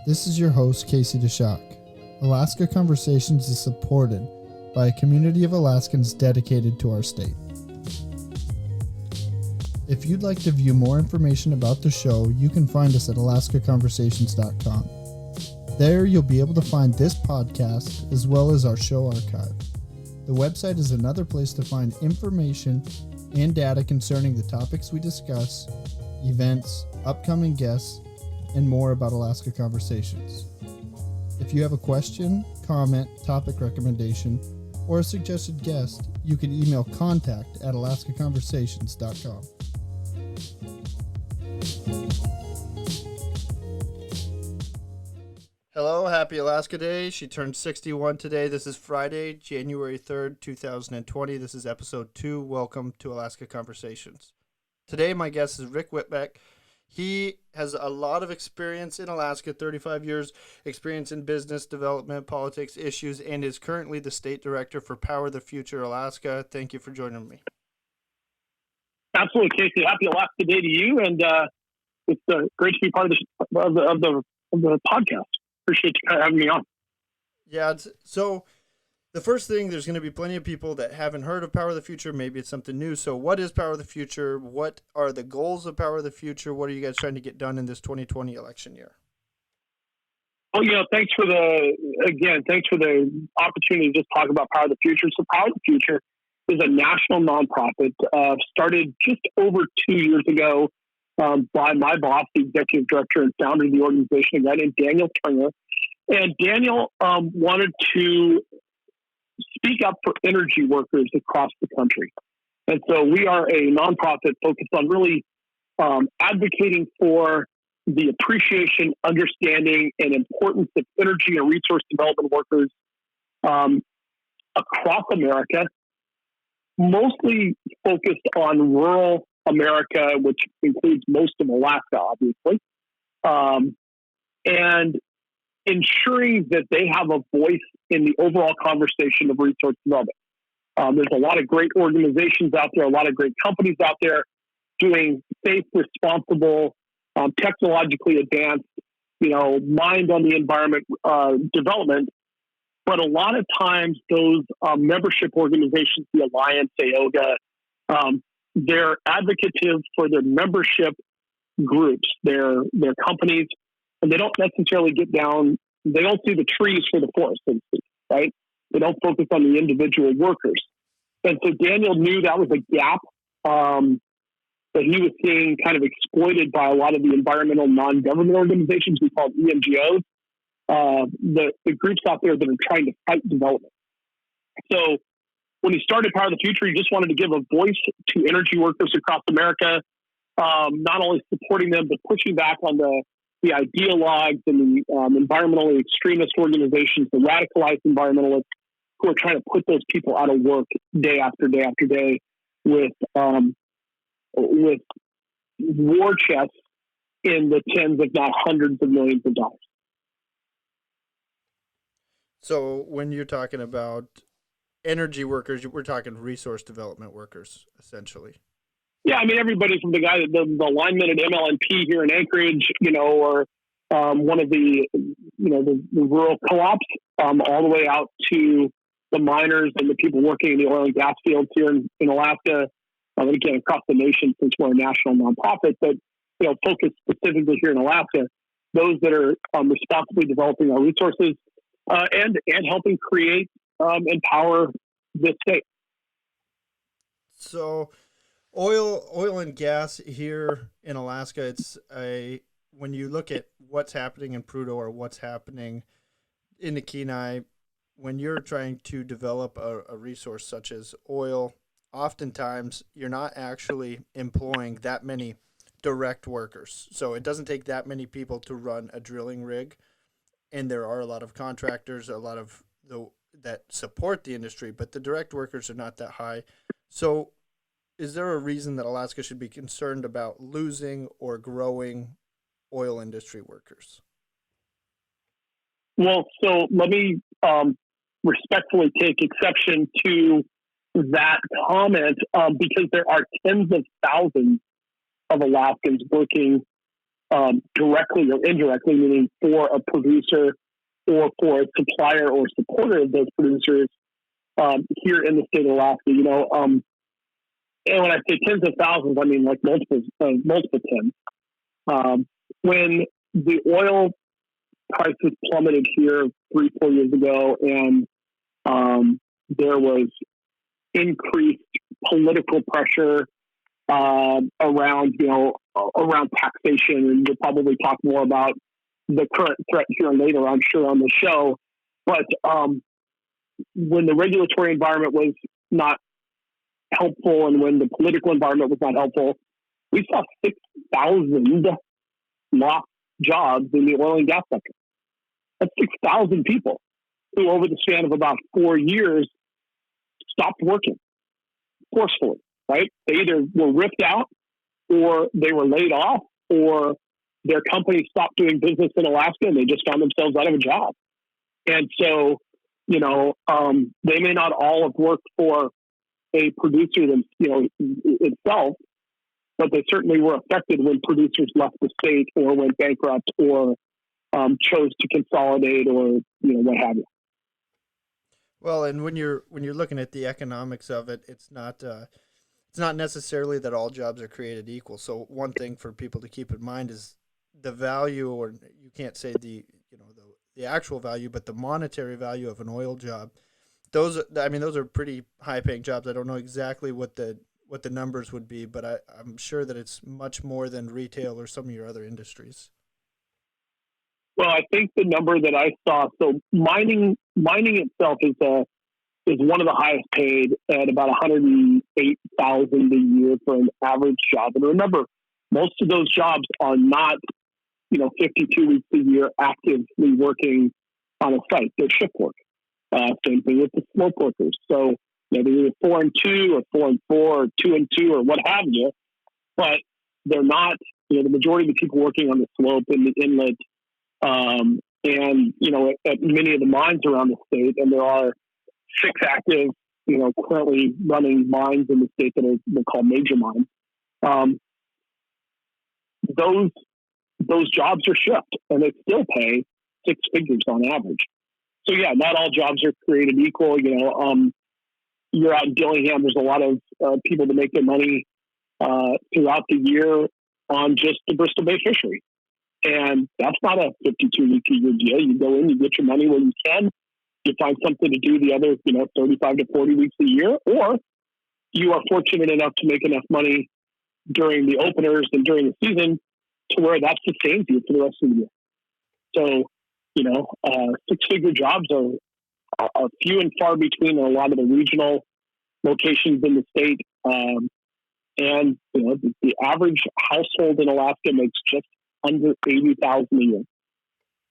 This is your host, Casey DeShock. Alaska Conversations is supported by a community of Alaskans dedicated to our state. If you'd like to view more information about the show, you can find us at alaskaconversations.com. There you'll be able to find this podcast as well as our show archive. The website is another place to find information and data concerning the topics we discuss, events, upcoming guests, and more about Alaska Conversations. If you have a question, comment, topic recommendation, or a suggested guest, you can email contact@alaskaconversations.com. Hello, happy Alaska Day. She turned 61 today. This is Friday, January 3rd, 2020. This is episode 2. Welcome to Alaska Conversations. Today, my guest is Rick Whitbeck. He has a lot of experience in Alaska, 35 years experience in business development, politics, issues, and is currently the state director for Power the Future Alaska. Thank you for joining me. Absolutely, Casey. Happy Alaska Day to you, and it's great to be part of the podcast. Appreciate you having me on. Yeah, so the first thing, there's going to be plenty of people that haven't heard of Power of the Future. Maybe it's something new. So what is Power of the Future? What are the goals of Power of the Future? What are you guys trying to get done in this 2020 election year? Oh, thanks for the opportunity to just talk about Power of the Future. So Power of the Future is a national nonprofit started just over 2 years ago by my boss, the executive director and founder of the organization, a guy named Daniel Turner. And Daniel wanted to speak up for energy workers across the country. And so we are a nonprofit focused on really advocating for the appreciation, understanding, and importance of energy and resource development workers across America, mostly focused on rural America, which includes most of Alaska, obviously, and ensuring that they have a voice in the overall conversation of resource development. There's a lot of great organizations out there, a lot of great companies out there doing safe, responsible, technologically advanced, mind on the environment development. But a lot of times those membership organizations, the Alliance, AOGA, they're advocative for their membership groups, their companies, and they don't necessarily get down. They don't see the trees for the forest, so to speak, right? They don't focus on the individual workers. And so Daniel knew that was a gap that he was seeing kind of exploited by a lot of the environmental non-government organizations we call ENGOs, the groups out there that are trying to fight development. So when he started Power of the Future, he just wanted to give a voice to energy workers across America, not only supporting them, but pushing back on the ideologues and the environmentally extremist organizations, the radicalized environmentalists who are trying to put those people out of work day after day after day with war chests in the tens, if not hundreds of millions of dollars. So when you're talking about energy workers, we're talking resource development workers, essentially. Yeah, I mean, everybody from the guy, the lineman at MLNP here in Anchorage, or one of the rural co-ops, all the way out to the miners and the people working in the oil and gas fields here in Alaska, and again, across the nation since we're a national nonprofit, but, focused specifically here in Alaska, those that are responsibly developing our resources and helping create empower this state. So oil and gas here in Alaska, when you look at what's happening in Prudhoe or what's happening in the Kenai, when you're trying to develop a resource such as oil, oftentimes you're not actually employing that many direct workers. So it doesn't take that many people to run a drilling rig. And there are a lot of contractors, a lot of that support the industry, but the direct workers are not that high. So is there a reason that Alaska should be concerned about losing or growing oil industry workers? Well, so let me respectfully take exception to that comment because there are tens of thousands of Alaskans working directly or indirectly, meaning for a producer or for a supplier or supporter of those producers here in the state of Alaska. And when I say tens of thousands, I mean like multiple tens. When the oil prices plummeted here 3-4 years ago, and there was increased political pressure around taxation, and we'll probably talk more about the current threat here later, I'm sure, on the show. But when the regulatory environment was not helpful, and when the political environment was not helpful, we saw 6,000 lost jobs in the oil and gas sector. That's 6,000 people who, over the span of about 4 years, stopped working forcefully, right? They either were ripped out, or they were laid off, or their company stopped doing business in Alaska and they just found themselves out of a job. And so, they may not all have worked for a producer itself, but they certainly were affected when producers left the state or went bankrupt or chose to consolidate or what have you. Well, and when you're looking at the economics of it, it's not necessarily that all jobs are created equal. So one thing for people to keep in mind is the value, or you can't say the actual value, but the monetary value of an oil job. Those are pretty high paying jobs. I don't know exactly what the numbers would be, but I'm sure that it's much more than retail or some of your other industries. Well, I think the number that I saw, so mining itself is one of the highest paid at about $108,000 a year for an average job. And remember, most of those jobs are not, 52 weeks a year actively working on a site. They're shift work. Same thing with the slope workers. So they're either 4 and 2 or 4 and 4 or 2 and 2 or what have you, but they're not, the majority of the people working on the slope and the inlet, and at many of the mines around the state, and there are 6 active, currently running mines in the state that they're called major mines. Those jobs are shift, and they still pay 6 figures on average. So yeah, not all jobs are created equal. You're out in Dillingham. There's a lot of people that make their money throughout the year on just the Bristol Bay fishery. And that's not a 52-week-a-year deal. You go in, you get your money when you can. You find something to do the other, 35 to 40 weeks a year, or you are fortunate enough to make enough money during the openers and during the season to where that sustains you for the rest of the year. So, 6-figure jobs are few and far between in a lot of the regional locations in the state. And the average household in Alaska makes just under $80,000 a year.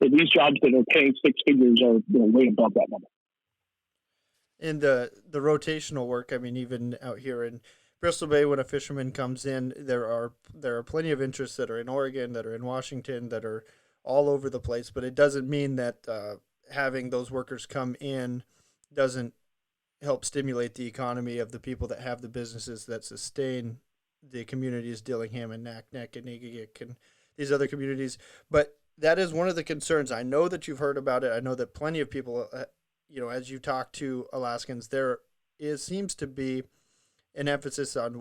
So these jobs that are paying 6 figures are way above that number. And the rotational work, even out here in Bristol Bay, when a fisherman comes in, there are plenty of interests that are in Oregon, that are in Washington, that are all over the place. But it doesn't mean that having those workers come in doesn't help stimulate the economy of the people that have the businesses that sustain the communities, Dillingham and Naknek and Nigigik and these other communities. But that is one of the concerns. I know that you've heard about it. I know that plenty of people, as you talk to Alaskans, seems to be an emphasis on,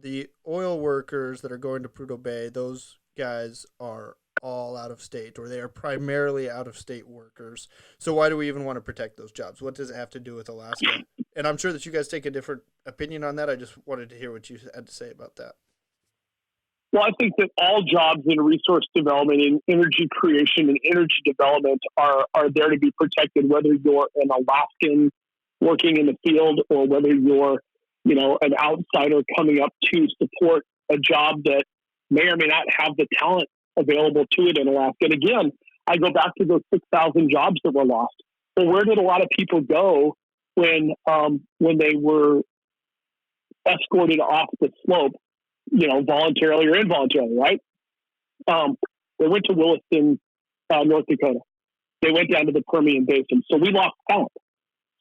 the oil workers that are going to Prudhoe Bay, those guys are all out of state, or they are primarily out of state workers. So why do we even want to protect those jobs? What does it have to do with Alaska? And I'm sure that you guys take a different opinion on that. I just wanted to hear what you had to say about that. Well, I think that all jobs in resource development, in energy creation and energy development are there to be protected, whether you're an Alaskan working in the field or whether you're, an outsider coming up to support a job that may or may not have the talent available to it in Alaska. And again, I go back to those 6,000 jobs that were lost. Well, where did a lot of people go when they were escorted off the slope, voluntarily or involuntarily, right? They went to Williston, North Dakota. They went down to the Permian Basin. So we lost talent.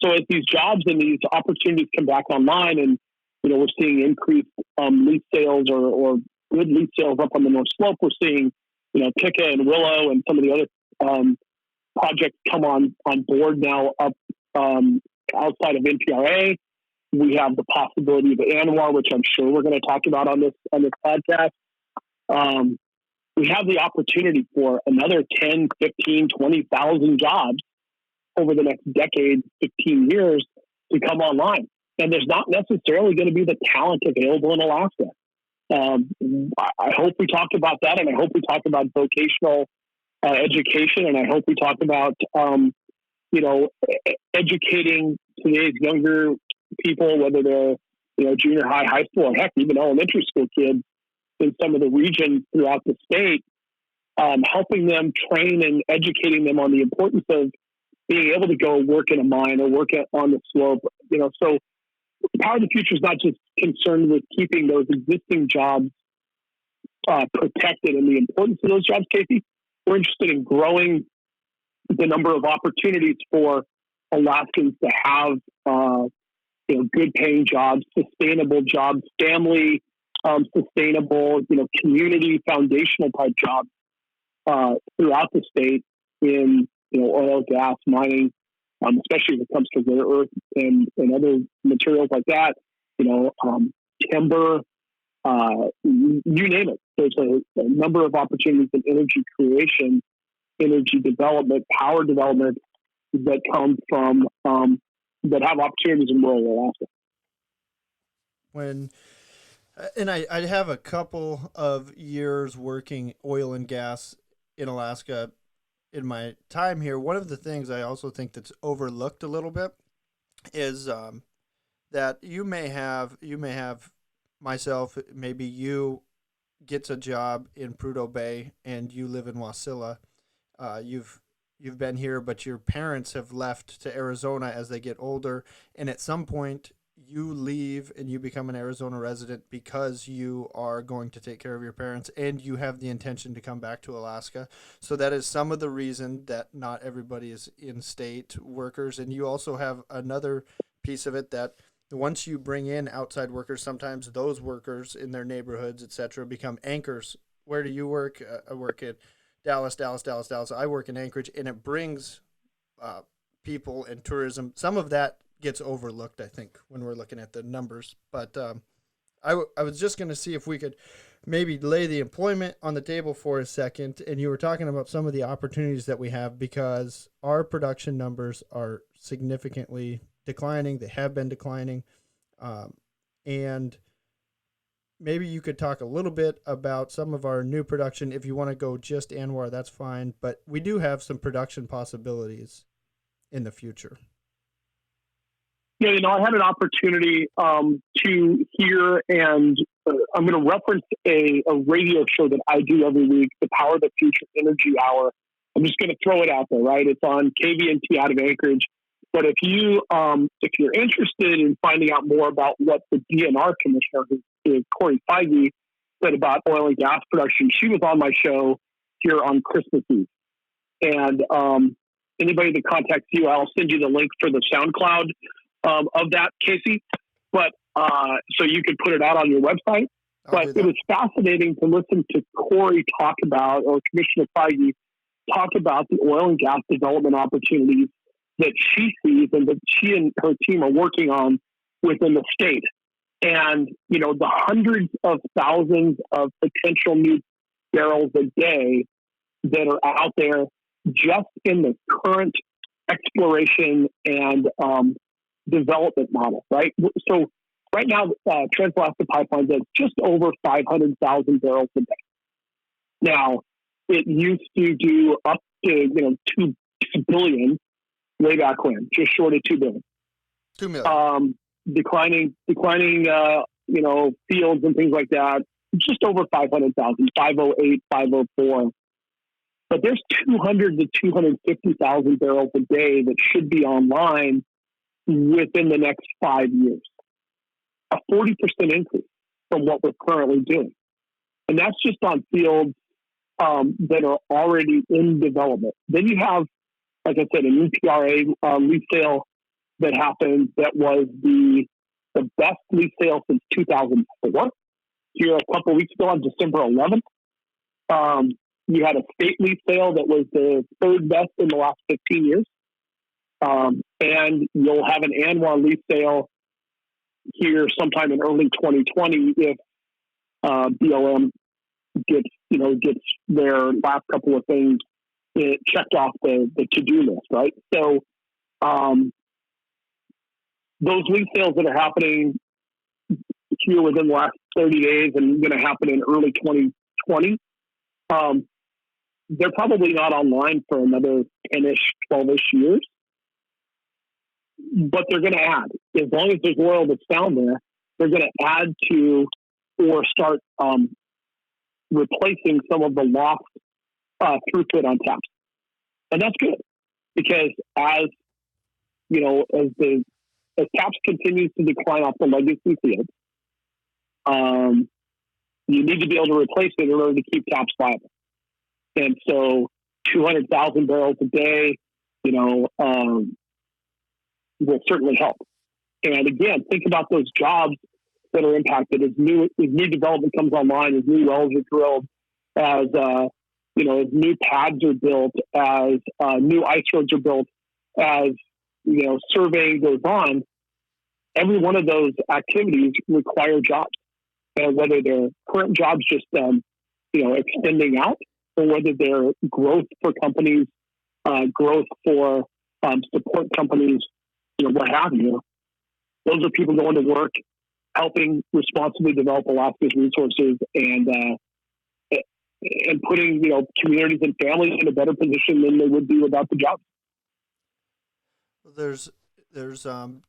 So as these jobs and these opportunities come back online, and we're seeing increased lease sales or good lease sales up on the North Slope, we're seeing Tika and Willow and some of the other projects come on board now up outside of NPRA. We have the possibility of ANWR, which I'm sure we're going to talk about on this podcast. We have the opportunity for another 10, 15, 20,000 jobs over the next decade, 15 years to come online. And there's not necessarily going to be the talent available in Alaska. I hope we talk about that, and I hope we talk about vocational education, and I hope we talk about, educating today's younger people, whether they're, junior high school, or heck, even elementary school kids in some of the regions throughout the state, helping them, train and educating them on the importance of being able to go work in a mine or work on the slope. So Power of the Future is not just concerned with keeping those existing jobs protected and the importance of those jobs, Casey. We're interested in growing the number of opportunities for Alaskans to have good paying jobs, sustainable jobs, family sustainable, community foundational type jobs throughout the state in oil, gas, mining, especially when it comes to rare earth and other materials like that. Timber, you name it. There's a number of opportunities in energy creation, energy development, power development that come from that have opportunities in rural Alaska. I have a couple of years working oil and gas in Alaska in my time here. One of the things I also think that's overlooked a little bit is that you may have myself, maybe you gets a job in Prudhoe Bay and you live in Wasilla. You've been here, but your parents have left to Arizona as they get older, and at some point you leave and you become an Arizona resident because you are going to take care of your parents and you have the intention to come back to Alaska. So that is some of the reason that not everybody is in-state workers. And you also have another piece of it that once you bring in outside workers, sometimes those workers in their neighborhoods, etc., become anchors. Where do you work? I work at Dallas. I work in Anchorage, and it brings people and tourism. Some of that gets overlooked, I think, when we're looking at the numbers. But I was just going to see if we could maybe lay the employment on the table for a second. And you were talking about some of the opportunities that we have because our production numbers are significantly declining. They have been declining. And maybe you could talk a little bit about some of our new production. If you want to go just ANWR, that's fine. But we do have some production possibilities in the future. Yeah, I had an opportunity to hear, and I'm going to reference a radio show that I do every week, the Power of the Future Energy Hour. I'm just going to throw it out there, right? It's on KVNT out of Anchorage. But if you're interested in finding out more about what the DNR commissioner, who is Corey Feige, said about oil and gas production, she was on my show here on Christmas Eve. And anybody that contacts you, I'll send you the link for the SoundCloud of that, Casey. But so you could put it out on your website. But it was fascinating to listen to Corey talk about, or Commissioner Feige talk about the oil and gas development opportunities that she sees and that she and her team are working on within the state. And, the hundreds of thousands of potential new barrels a day that are out there just in the current exploration and development model, right? So right now, Trans-Alaska Pipeline does just over 500,000 barrels a day. Now, it used to do up to, 2 billion way back when, just short of 2 billion. 2 million. Declining, fields and things like that, just over 500,000, 508, 504. But there's 200 to 250,000 barrels a day that should be online within the next 5 years. A 40% increase from what we're currently doing. And that's just on fields that are already in development. Then you have, like I said, an EPRA lease sale that happened that was the best lease sale since 2004. Here a couple of weeks ago on December 11th. you had a state lease sale that was the third best in the last 15 years. And you'll have an ANWR lease sale here sometime in early 2020 if BLM gets their last couple of things checked off the to-do list, right? So those lease sales that are happening here within the last 30 days and going to happen in early 2020, they're probably not online for another 10-ish, 12-ish years. But they're going to add. As long as there's oil that's found there, they're going to add to or start replacing some of the lost throughput on taps. And that's good because as taps continues to decline off the legacy field, you need to be able to replace it in order to keep taps viable. And so 200,000 barrels a day, will certainly help. And again, think about those jobs that are impacted as new development comes online, as new wells are drilled, as new pads are built, as new ice roads are built, as surveying goes on. Every one of those activities require jobs, and whether they're current jobs just extending out, or whether they're growth for companies, growth for support companies, what have you. Those are people going to work, helping responsibly develop Alaska's resources, and putting communities and families in a better position than they would be without the job. There's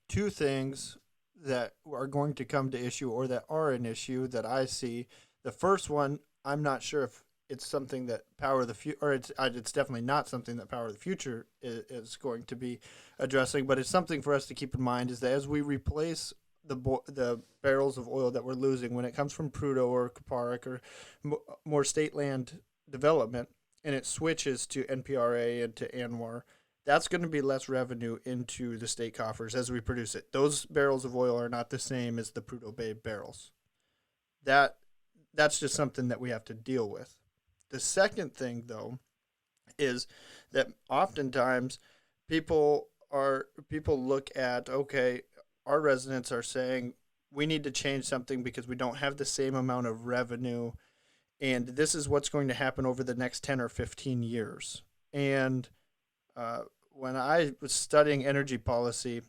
two things that are going to come to issue, or that are an issue that I see. The first one, I'm not sure if it's something that Power of the Future, or it's definitely not something that Power of the Future is going to be addressing, but it's something for us to keep in mind, is that as we replace the barrels of oil that we're losing when it comes from Prudhoe or Kuparuk or more state land development, and it switches to NPRA and to ANWR, that's going to be less revenue into the state coffers as we produce it. Those barrels of oil are not the same as the Prudhoe Bay barrels. That's just something that we have to deal with. The second thing, though, is that oftentimes people look at, okay, our residents are saying we need to change something because we don't have the same amount of revenue, and this is what's going to happen over the next 10 or 15 years. And when I was studying energy policy,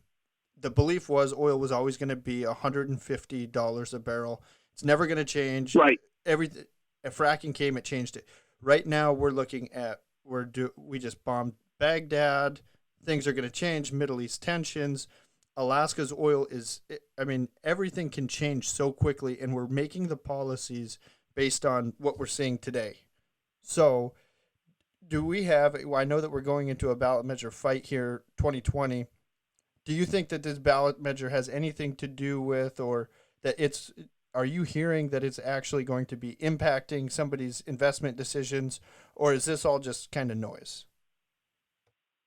the belief was oil was always going to be $150 a barrel. It's never going to change. Right. If fracking came, it changed it. Right now, we're looking at we just bombed Baghdad. Things are going to change. Middle East tensions. Alaska's oil everything can change so quickly, and we're making the policies based on what we're seeing today. So, do we have? I know that we're going into a ballot measure fight here, 2020. Do you think that this ballot measure has anything to do with, or that it's? Are you hearing that it's actually going to be impacting somebody's investment decisions, or is this all just kind of noise?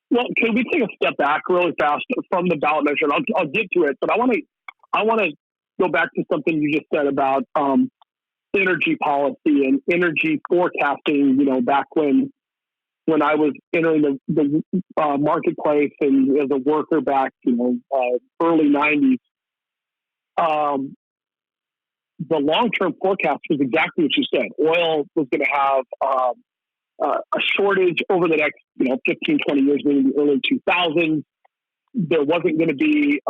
Well, can we take a step back really fast from the ballot measure? And I'll get to it, but I want to go back to something you just said about energy policy and energy forecasting. Back when I was entering the marketplace and as a worker back, early 90s. The long-term forecast was exactly what you said. Oil was going to have a shortage over the next, 15, 20 years, maybe the early 2000s. There wasn't going to be,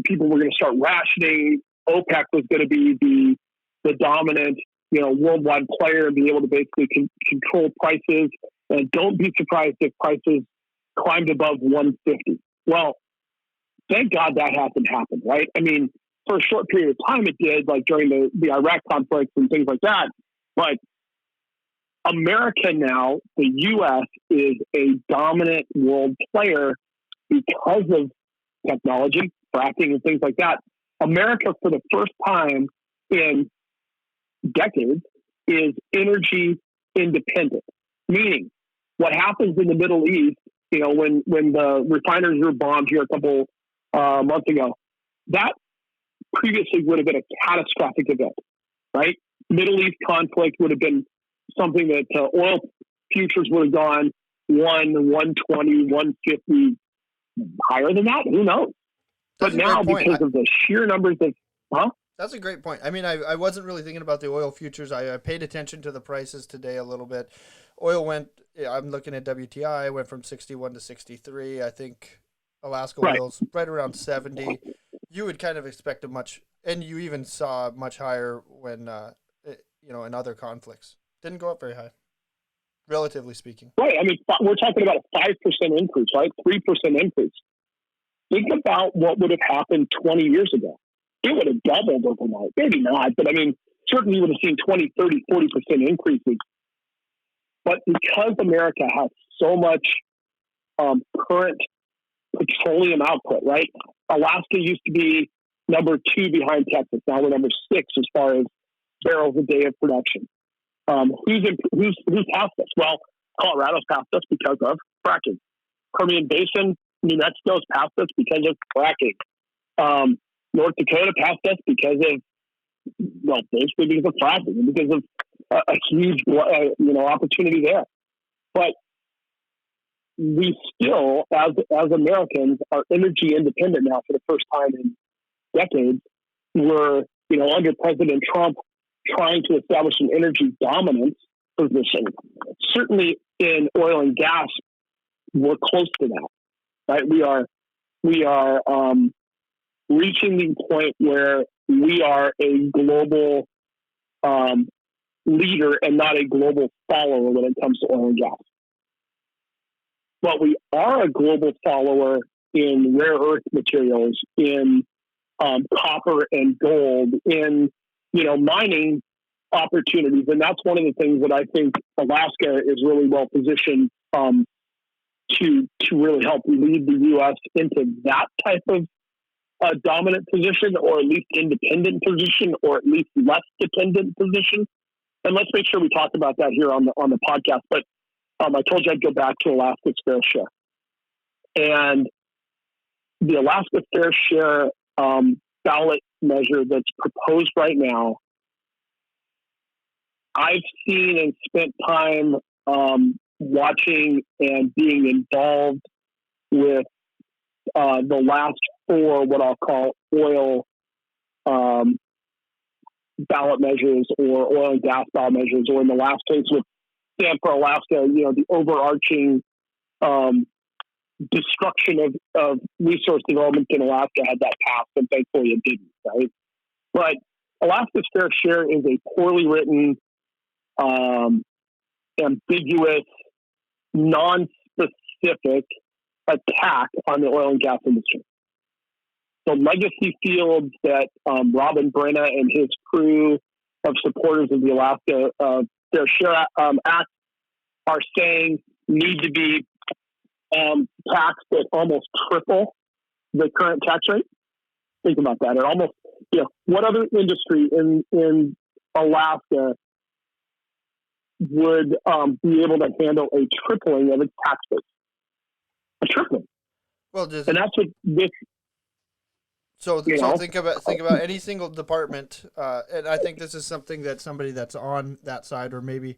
people were going to start rationing. OPEC was going to be the dominant, worldwide player and be able to basically control prices. And don't be surprised if prices climbed above 150. Well, thank God that hasn't happened, right? I mean, for a short period of time it did, like during the Iraq conflict and things like that. But America now, the U.S., is a dominant world player because of technology, fracking, and things like that. America, for the first time in decades, is energy independent. Meaning, what happens in the Middle East, when the refineries were bombed here a couple months ago, that previously would have been a catastrophic event, right? Middle East conflict would have been something that oil futures would have gone 120, 150, higher than that. Who knows? But now, because of the sheer numbers of, That's a great point. I mean, I wasn't really thinking about the oil futures. I paid attention to the prices today a little bit. Oil went, I'm looking at WTI, went from 61 to 63. I think Alaska oil's right around 70. You would kind of expect and you even saw much higher when, in other conflicts. Didn't go up very high, relatively speaking. Right. I mean, we're talking about a 5% increase, right? 3% increase. Think about what would have happened 20 years ago. It would have doubled overnight. Maybe not, but I mean, certainly you would have seen 20, 30, 40% increases. But because America has so much current petroleum output, right? Alaska used to be number 2 behind Texas. Now we're number 6 as far as barrels a day of production. Who's passed us? Well, Colorado's passed us because of fracking. Permian Basin, New Mexico's passed us because of fracking. North Dakota passed us because of, basically because of fracking and because of a huge, opportunity there. But we still, as Americans, are energy independent now for the first time in decades. We're, under President Trump, trying to establish an energy dominance position. Certainly in oil and gas, we're close to that, right? We are reaching the point where we are a global leader and not a global follower when it comes to oil and gas. But we are a global follower in rare earth materials, in copper and gold, in mining opportunities, and that's one of the things that I think Alaska is really well positioned to really help lead the U.S. into that type of dominant position, or at least independent position, or at least less dependent position. And let's make sure we talk about that here on the podcast. But I told you I'd go back to Alaska's fair share, and the Alaska fair share ballot measure that's proposed right now. I've seen and spent time watching and being involved with the last 4 what I'll call oil ballot measures, or oil and gas ballot measures, or in the last case with Stand for Alaska, the overarching destruction of resource development in Alaska had that passed, and thankfully it didn't, right? But Alaska's fair share is a poorly written, ambiguous, non-specific attack on the oil and gas industry. The legacy fields that Robin Brenna and his crew of supporters of the Alaska Fair Share Act are saying need to be taxed at almost triple the current tax rate. Think about that. It almost, what other industry in Alaska would be able to handle a tripling of its tax base? A tripling. Well, and that's what this. So think about any single department, and I think this is something that somebody that's on that side, or maybe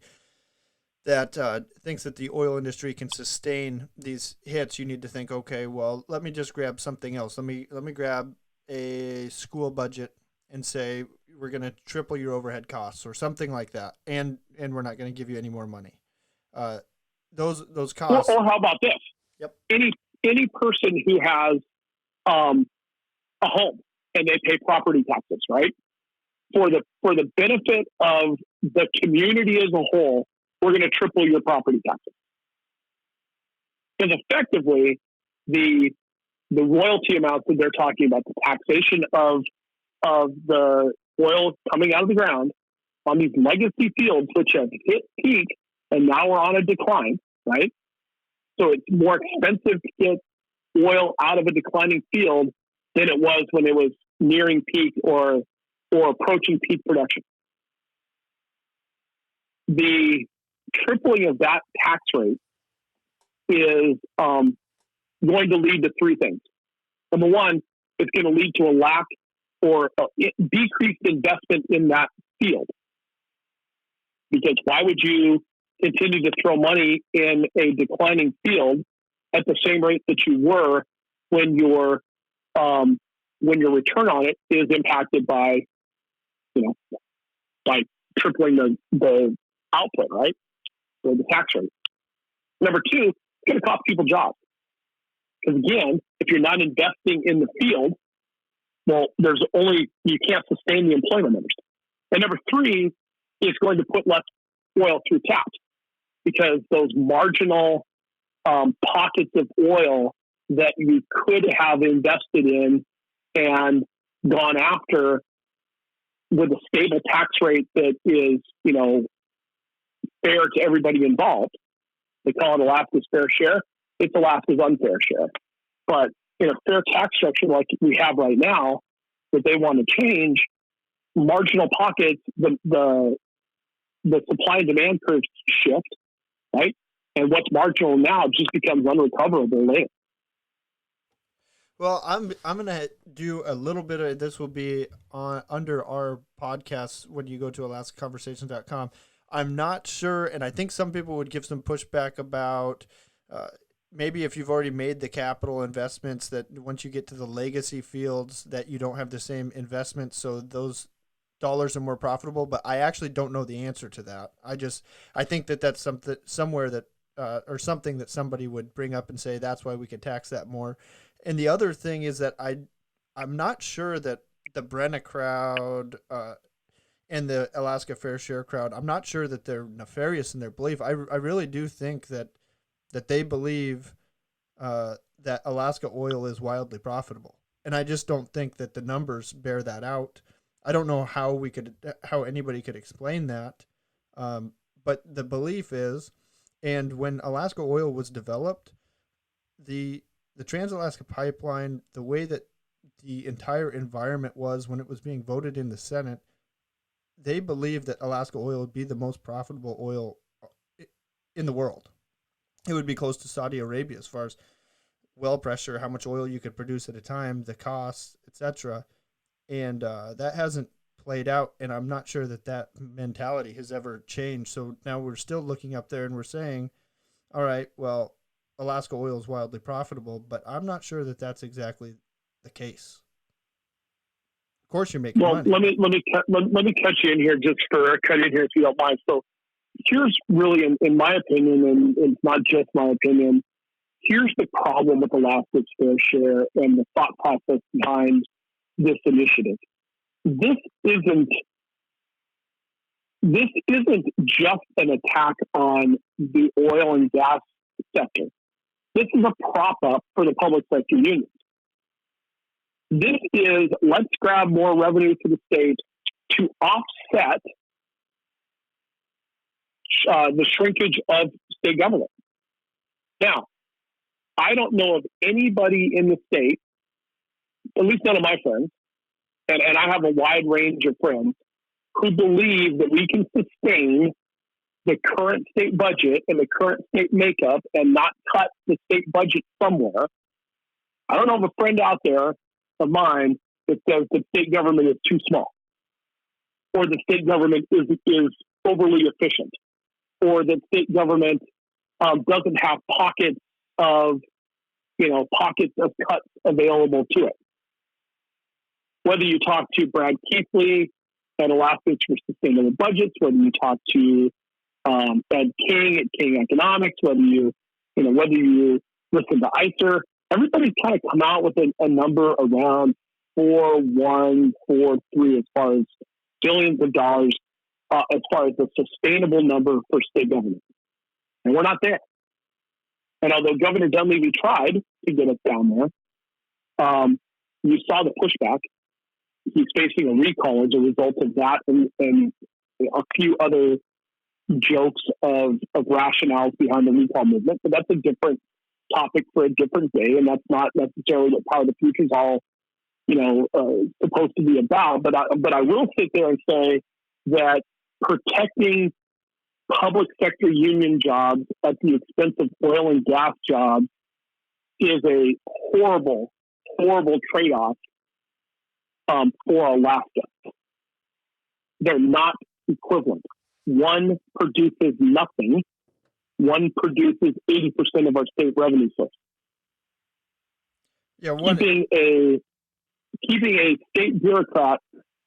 that thinks that the oil industry can sustain these hits. You need to think, okay, well, let me just grab something else. Let me grab a school budget and say we're going to triple your overhead costs or something like that, and we're not going to give you any more money. Those costs. Or how about this? Yep. Any person who has a home and they pay property taxes, right? For the benefit of the community as a whole, we're going to triple your property taxes. Because effectively, the royalty amounts that they're talking about, the taxation of the oil coming out of the ground on these legacy fields, which have hit peak and now we're on a decline, right? So it's more expensive to get oil out of a declining field than it was when it was nearing peak or approaching peak production. The tripling of that tax rate is going to lead to 3 things. Number one, it's going to lead to a lack or decreased investment in that field. Because why would you continue to throw money in a declining field at the same rate that you were when your return on it is impacted by, by tripling the output, right? Or the tax rate. Number two, it's going to cost people jobs. Because again, if you're not investing in the field, well, you can't sustain the employment numbers. And number three, it's going to put less oil through taps, because those marginal pockets of oil that you could have invested in and gone after with a stable tax rate that is, fair to everybody involved. They call it Alaska's fair share. It's Alaska's unfair share. But in a fair tax structure like we have right now, that they want to change, marginal pockets, the supply and demand curves shift, right? And what's marginal now just becomes unrecoverable later. Well, I'm gonna do a little bit of this. Will be under our podcast when you go to AlaskaConversations.com. I'm not sure, and I think some people would give some pushback about maybe if you've already made the capital investments, that once you get to the legacy fields that you don't have the same investment, so those dollars are more profitable. But I actually don't know the answer to that. I think that's something somewhere that or something that somebody would bring up and say that's why we could tax that more. And the other thing is that I'm not sure that the Brenna crowd and the Alaska Fair Share crowd, I'm not sure that they're nefarious in their belief. I really do think that they believe that Alaska oil is wildly profitable. And I just don't think that the numbers bear that out. I don't know how anybody could explain that. But the belief is, and when Alaska oil was developed, the Trans-Alaska Pipeline, the way that the entire environment was when it was being voted in the Senate, they believed that Alaska oil would be the most profitable oil in the world. It would be close to Saudi Arabia as far as well pressure, how much oil you could produce at a time, the costs, etc. And that hasn't played out, and I'm not sure that mentality has ever changed. So now we're still looking up there and we're saying, all right, well, Alaska oil is wildly profitable, but I'm not sure that that's exactly the case. Of course, you're making money. Let me cut you in here just for a cut in here if you don't mind. So here's really, in my opinion, and it's not just my opinion, here's the problem with Alaska's fair share and the thought process behind this initiative. This isn't just an attack on the oil and gas sector. This is a prop up for the public sector unions. This is, let's grab more revenue to the state to offset the shrinkage of state government. Now, I don't know of anybody in the state, at least none of my friends, and I have a wide range of friends, who believe that we can sustain the current state budget and the current state makeup and not cut the state budget somewhere. I don't know of a friend out there of mine that says the state government is too small, or the state government is overly efficient, or that state government doesn't have pockets of cuts available to it. Whether you talk to Brad Keithley at Alaskans for Sustainable Budgets, whether you talk to Ed King at King Economics, whether you listen to ICER, everybody's kind of come out with a number around 4.143 as far as billions of dollars, as far as the sustainable number for state government. And we're not there. And although Governor Dunleavy tried to get us down there, you saw the pushback. He's facing a recall as a result of that and a few other jokes of rationales behind the recall movement. But that's a different topic for a different day, and that's not necessarily what Power of the Future is all supposed to be about. But I will sit there and say that protecting public sector union jobs at the expense of oil and gas jobs is a horrible, horrible trade-off for Alaska. They're not equivalent. one produces nothing. One produces 80% of our state revenue source. Yeah, keeping a state bureaucrat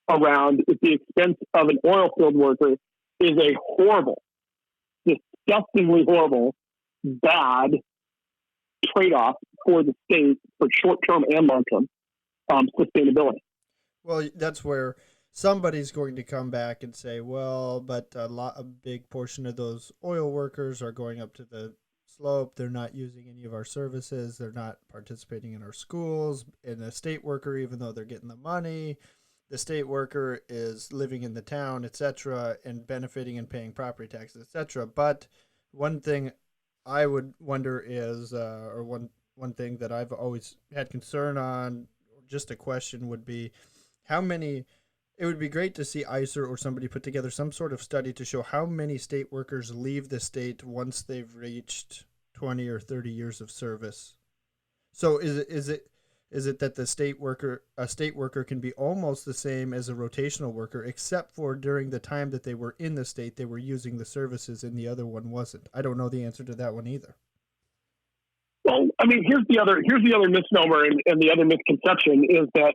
around at the expense of an oil field worker is a horrible, disgustingly horrible, bad trade-off for the state for short-term and long-term sustainability. Well, that's where somebody's going to come back and say, well, but a big portion of those oil workers are going up to the slope. They're not using any of our services. They're not participating in our schools. And the state worker, even though they're getting the money, the state worker is living in the town, etc., and benefiting and paying property taxes, etc. But one thing I would wonder is, or one thing that I've always had concern on, or just a question would be, how many. It would be great to see ICER or somebody put together some sort of study to show how many state workers leave the state once they've reached 20 or 30 years of service. So is it that a state worker can be almost the same as a rotational worker, except for during the time that they were in the state, they were using the services and the other one wasn't? I don't know the answer to that one either. Well, I mean, here's the other misnomer and the other misconception is that,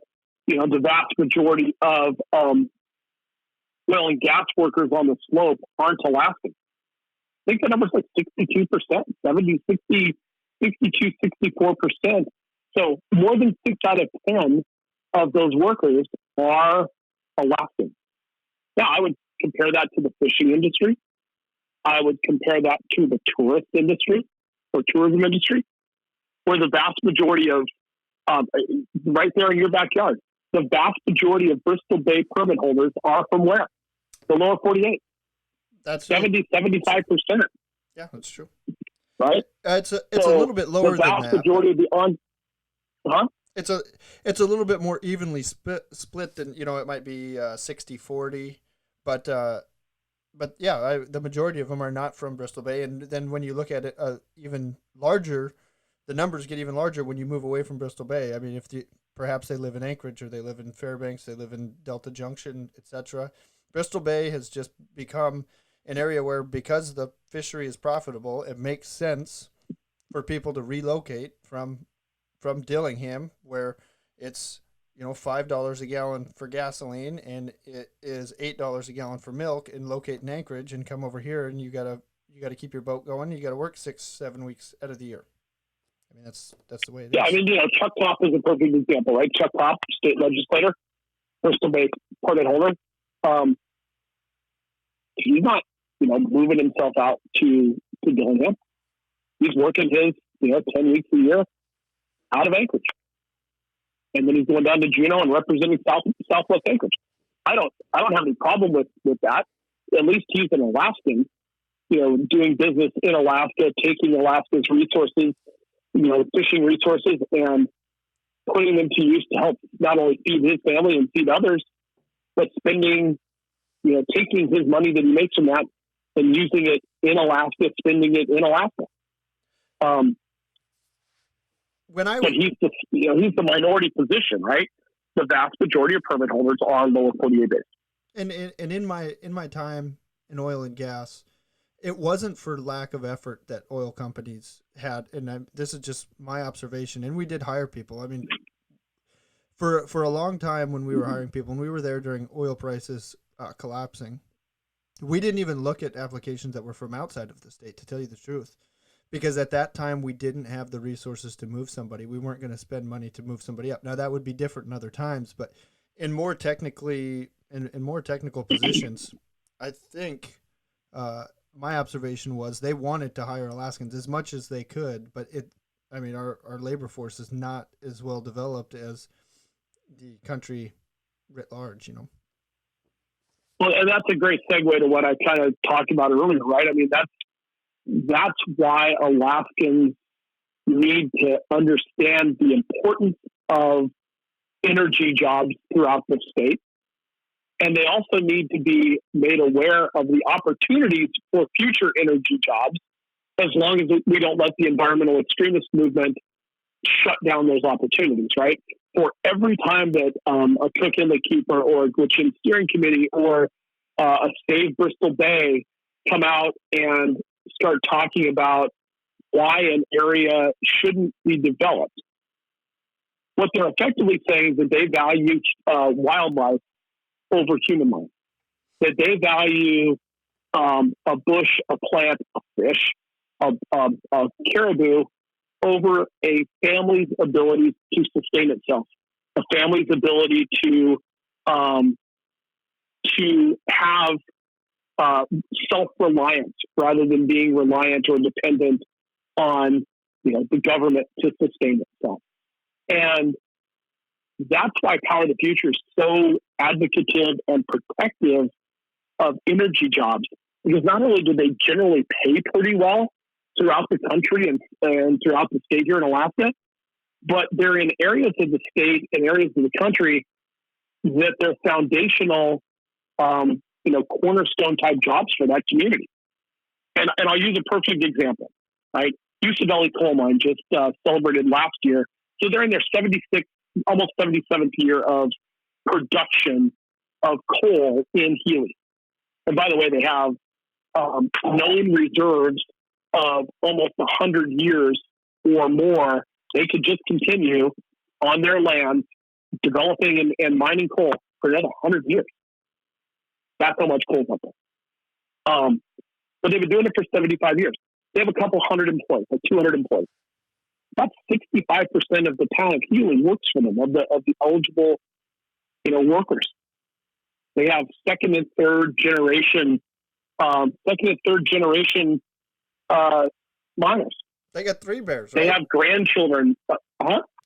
the vast majority of oil and gas workers on the slope aren't Alaskan. I think the number's like 62%, 70, 60, 62, 64%. So more than 6 out of 10 of those workers are Alaskan. Now, I would compare that to the fishing industry. I would compare that to the tourist industry or tourism industry, where the vast majority of, right there in your backyard, the vast majority of Bristol Bay permit holders are from where? The lower 48. That's 70, 75%. Yeah, that's true. Right? It's a little bit lower than that. The vast majority of the It's a little bit more evenly split than, it might be 60-40, but yeah, the majority of them are not from Bristol Bay. And then when you look at it even larger, the numbers get even larger when you move away from Bristol Bay. I mean, perhaps they live in Anchorage or they live in Fairbanks, they live in Delta Junction, etc. Bristol Bay has just become an area where, because the fishery is profitable, it makes sense for people to relocate from Dillingham, where it's $5 a gallon for gasoline and it is $8 a gallon for milk, and locate in Anchorage and come over here, and you gotta keep your boat going. You gotta work 6-7 weeks out of the year. I mean, that's the way it is. Yeah, I mean, Chuck Topp is a perfect example, right? Chuck Topp, state legislator, Bristol Bay permit holder. He's not, moving himself out to Dillingham. He's working his, 10 weeks a year out of Anchorage. And then he's going down to Juneau and representing Southwest Anchorage. I don't have any problem with that. At least he's an Alaskan, doing business in Alaska, taking Alaska's resources, fishing resources, and putting them to use to help not only feed his family and feed others, but spending, taking his money that he makes from that and using it in Alaska, spending it in Alaska. But he's the minority position, right? The vast majority of permit holders are lower 48 based. And in my time in oil and gas, it wasn't for lack of effort that oil companies had, and this is just my observation. And we did hire people. I mean, for a long time when we were hiring people, and we were there during oil prices collapsing, we didn't even look at applications that were from outside of the state, to tell you the truth, because at that time we didn't have the resources to move somebody. We weren't going to spend money to move somebody up. Now that would be different in other times, but in more technical positions, I think. My observation was they wanted to hire Alaskans as much as they could, but our labor force is not as well developed as the country writ large, Well, and that's a great segue to what I kind of talked about earlier, right? I mean, that's why Alaskans need to understand the importance of energy jobs throughout the state. And they also need to be made aware of the opportunities for future energy jobs, as long as we don't let the environmental extremist movement shut down those opportunities, right? For every time that a cook inlet keeper or a glitchin steering committee or a Save Bristol Bay come out and start talking about why an area shouldn't be developed. What they're effectively saying is that they value wildlife over human life, that they value a bush, a plant, a fish, a caribou over a family's ability to sustain itself, a family's ability to have self-reliance rather than being reliant or dependent on the government to sustain itself. And that's why Power of the Future is so advocative and protective of energy jobs, because not only do they generally pay pretty well throughout the country and throughout the state here in Alaska, but they're in areas of the state and areas of the country that they're foundational, cornerstone type jobs for that community. And I'll use a perfect example, right? Usabelli Coal Mine just celebrated last year. So they're in their 76th, almost 77th year of production of coal in Healy. And by the way, they have known reserves of almost 100 years or more. They could just continue on their land developing and mining coal for another 100 years. That's how much coal's up there. But they've been doing it for 75 years. They have a couple hundred employees, like 200 employees. That's 65% of the town of Healy works for them, of the eligible, workers. They have second and third generation miners. They got 3 bears, right? They have grandchildren.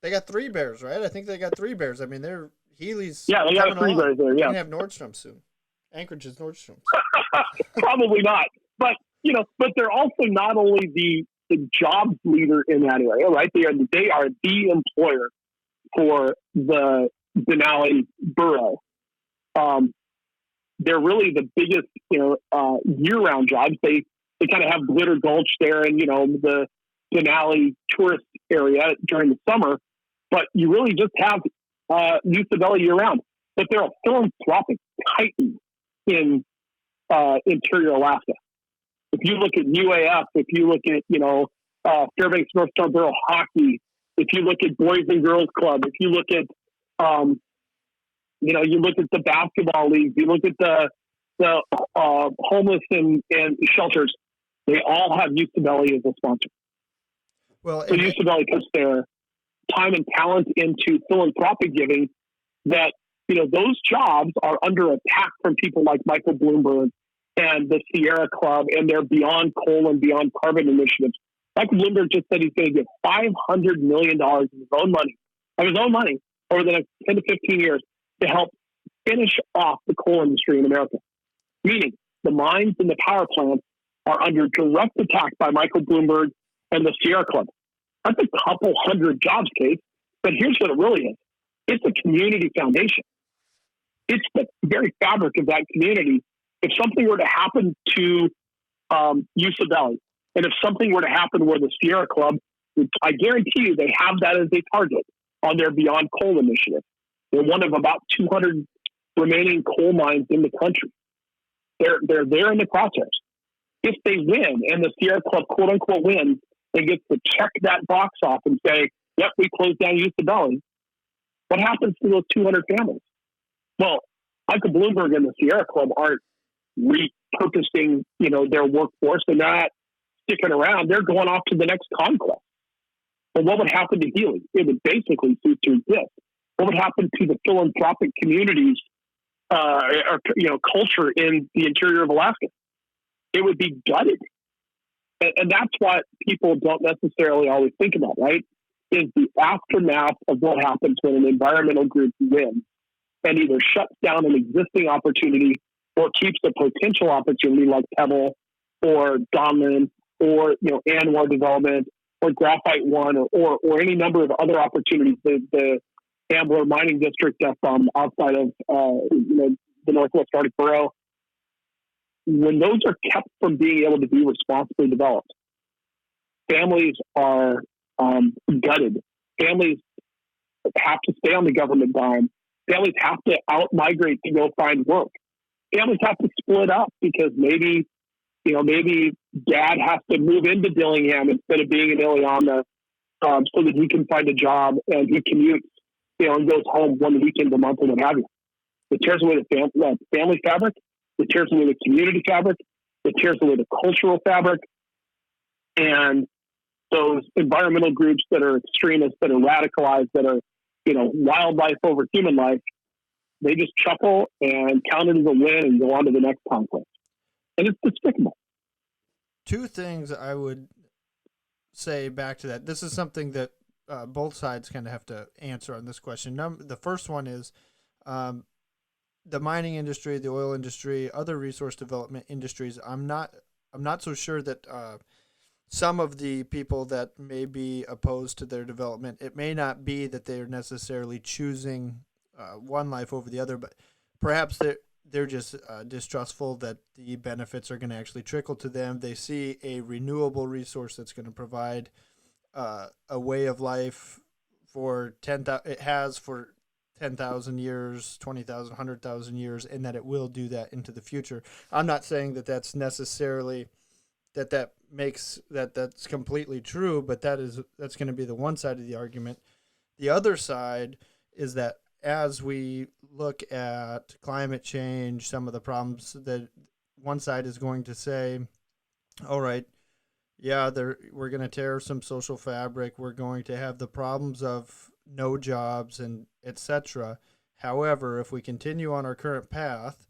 They got 3 bears, right? I think they got 3 bears. I mean, they're Healy's. Yeah, they got 3 bears there. Yeah, they have Nordstrom soon. Anchorage is Nordstrom. Probably not, but they're also not only the jobs leader in that area, right? They are the employer for the Denali borough. They're really the biggest, year-round jobs. They kind of have Glitter Gulch there and, the Denali tourist area during the summer, but you really just have Usabelli year-round. But they're a philanthropic titan in interior Alaska. If you look at UAF, if you look at, Fairbanks North Star Borough Hockey, if you look at Boys and Girls Club, if you look at, you look at the basketball leagues, you look at the homeless and shelters, they all have Usabelli as a sponsor. Well, so Usabelli puts their time and talent into philanthropic giving that, those jobs are under attack from people like Michael Bloomberg and the Sierra Club and their Beyond Coal and Beyond Carbon initiatives. Michael Bloomberg just said he's going to give $500 million of his own money over the next 10 to 15 years to help finish off the coal industry in America. Meaning the mines and the power plants are under direct attack by Michael Bloomberg and the Sierra Club. That's a couple hundred jobs, Kate. But here's what it really is. It's a community foundation. It's the very fabric of that community. If something were to happen to Usabelli, and if something were to happen where the Sierra Club, I guarantee you they have that as a target on their Beyond Coal initiative. They're one of about 200 remaining coal mines in the country. They're there in the crosshairs. If they win, and the Sierra Club, quote unquote, wins, they get to check that box off and say, yep, we closed down Usabelli. What happens to those 200 families? Well, Michael Bloomberg and the Sierra Club aren't repurposing, their workforce. They're not sticking around. They're going off to the next conquest. But what would happen to Healy? It would basically cease to exist. What would happen to the philanthropic communities culture in the interior of Alaska? It would be gutted. And that's what people don't necessarily always think about, right? Is the aftermath of what happens when an environmental group wins and either shuts down an existing opportunity or keeps a potential opportunity like Pebble or Donlin or ANWR development or Graphite One or any number of other opportunities. The Ambler Mining District outside of the Northwest Arctic Borough. When those are kept from being able to be responsibly developed, families are gutted. Families have to stay on the government dime. Families have to out-migrate to go find work. families have to split up because maybe dad has to move into Dillingham instead of being in Ileana, so that he can find a job and he commutes, and goes home one weekend a month or what have you. It tears away the family fabric. It tears away the community fabric. It tears away the cultural fabric. And those environmental groups that are extremists, that are radicalized, that are, wildlife over human life, they just chuckle and count it as a win and go on to the next conflict. And it's despicable. Two things I would say back to that. This is something that both sides kind of have to answer on this question. The first one is the mining industry, the oil industry, other resource development industries. I'm not so sure that some of the people that may be opposed to their development, it may not be that they're necessarily choosing one life over the other, but perhaps they're just distrustful that the benefits are going to actually trickle to them. They see a renewable resource that's going to provide a way of life for 10,000 years, 20,000, 100,000 years, and that it will do that into the future. I'm not saying that that's necessarily that makes that's completely true, but that's going to be the one side of the argument. The other side is that as we look at climate change, some of the problems, that one side is going to say, all right, yeah, we're going to tear some social fabric. We're going to have the problems of no jobs and etc. However, if we continue on our current path,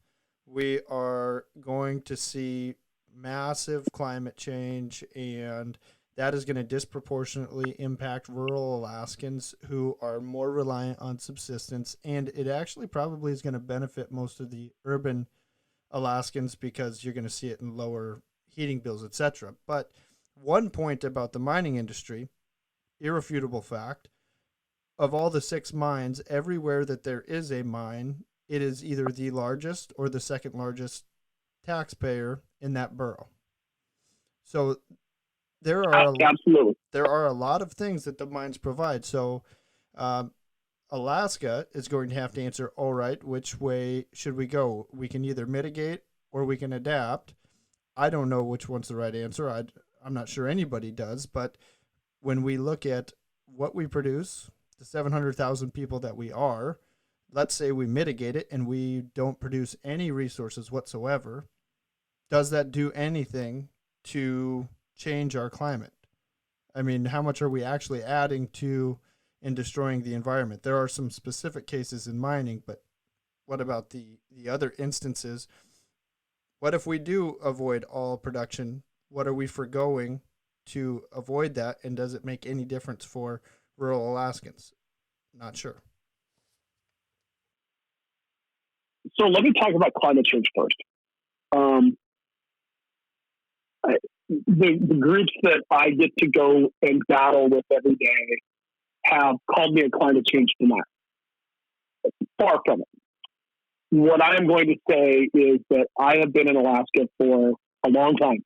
we are going to see massive climate change, and that is going to disproportionately impact rural Alaskans who are more reliant on subsistence, and it actually probably is going to benefit most of the urban Alaskans because you're going to see it in lower heating bills, etc. But one point about the mining industry, irrefutable fact, of all the 6 mines, everywhere that there is a mine, it is either the largest or the second largest taxpayer in that borough. So there are a lot of things that the mines provide. So Alaska is going to have to answer, all right, which way should we go? We can either mitigate or we can adapt. I don't know which one's the right answer. I'm not sure anybody does, but when we look at what we produce, the 700,000 people that we are, let's say we mitigate it and we don't produce any resources whatsoever, does that do anything to change our climate? I mean, how much are we actually adding to and destroying the environment? There are some specific cases in mining, but what about the other instances? What if we do avoid all production? What are we forgoing to avoid that? And does it make any difference for rural Alaskans? Not sure. So let me talk about climate change first. The groups that I get to go and battle with every day have called me a climate change denier. Far from it. What I am going to say is that I have been in Alaska for a long time.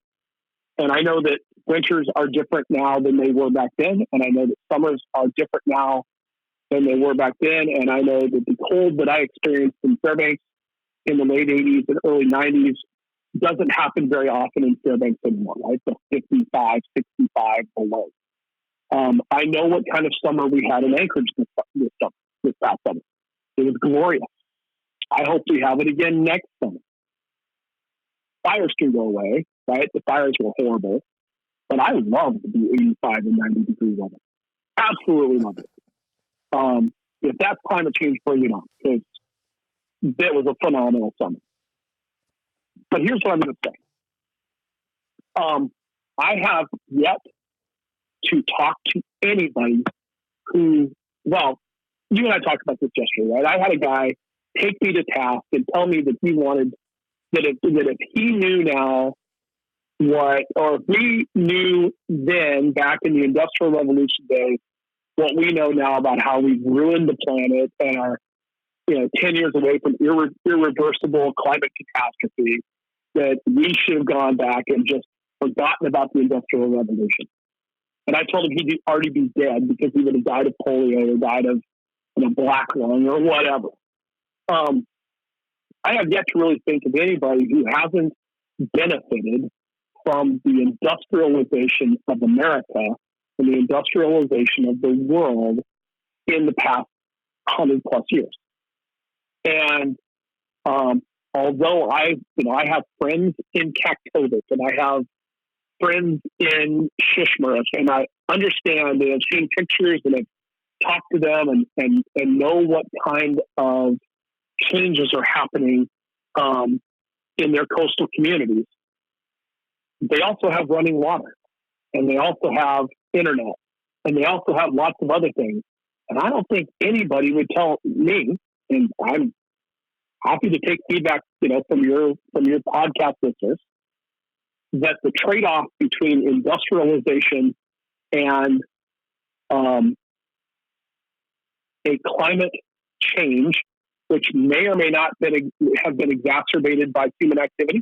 And I know that winters are different now than they were back then. And I know that summers are different now than they were back then. And I know that the cold that I experienced in Fairbanks in the late 80s and early 90s doesn't happen very often in Fairbanks anymore, right? So 55, 65 below. I know what kind of summer we had in Anchorage this past summer. It was glorious. I hope we have it again next summer. Fires can go away, right? The fires were horrible, but I love to be 85 and 90 degree weather. Absolutely love it. If that's climate change, bring it on. Because that was a phenomenal summer. But here's what I'm going to say. I have yet to talk to anybody who, well, you and I talked about this yesterday, right? I had a guy take me to task and tell me that he wanted, that if he knew now or if we knew then, back in the Industrial Revolution days, what we know now about how we've ruined the planet and are 10 years away from irreversible climate catastrophe, that we should have gone back and just forgotten about the Industrial Revolution. And I told him he'd already be dead because he would have died of polio or died of black lung or whatever. I have yet to really think of anybody who hasn't benefited from the industrialization of America and the industrialization of the world in the past 100 plus years. And although I have friends in Kaktovik and I have friends in Shishmaruk, and I understand and I've seen pictures and I've talked to them and know what kind of changes are happening in their coastal communities. They also have running water, and they also have internet, and they also have lots of other things. And I don't think anybody would tell me, and I'm happy to take feedback, from your podcast listeners, that the trade-off between industrialization and a climate change, which may or may not have been exacerbated by human activity.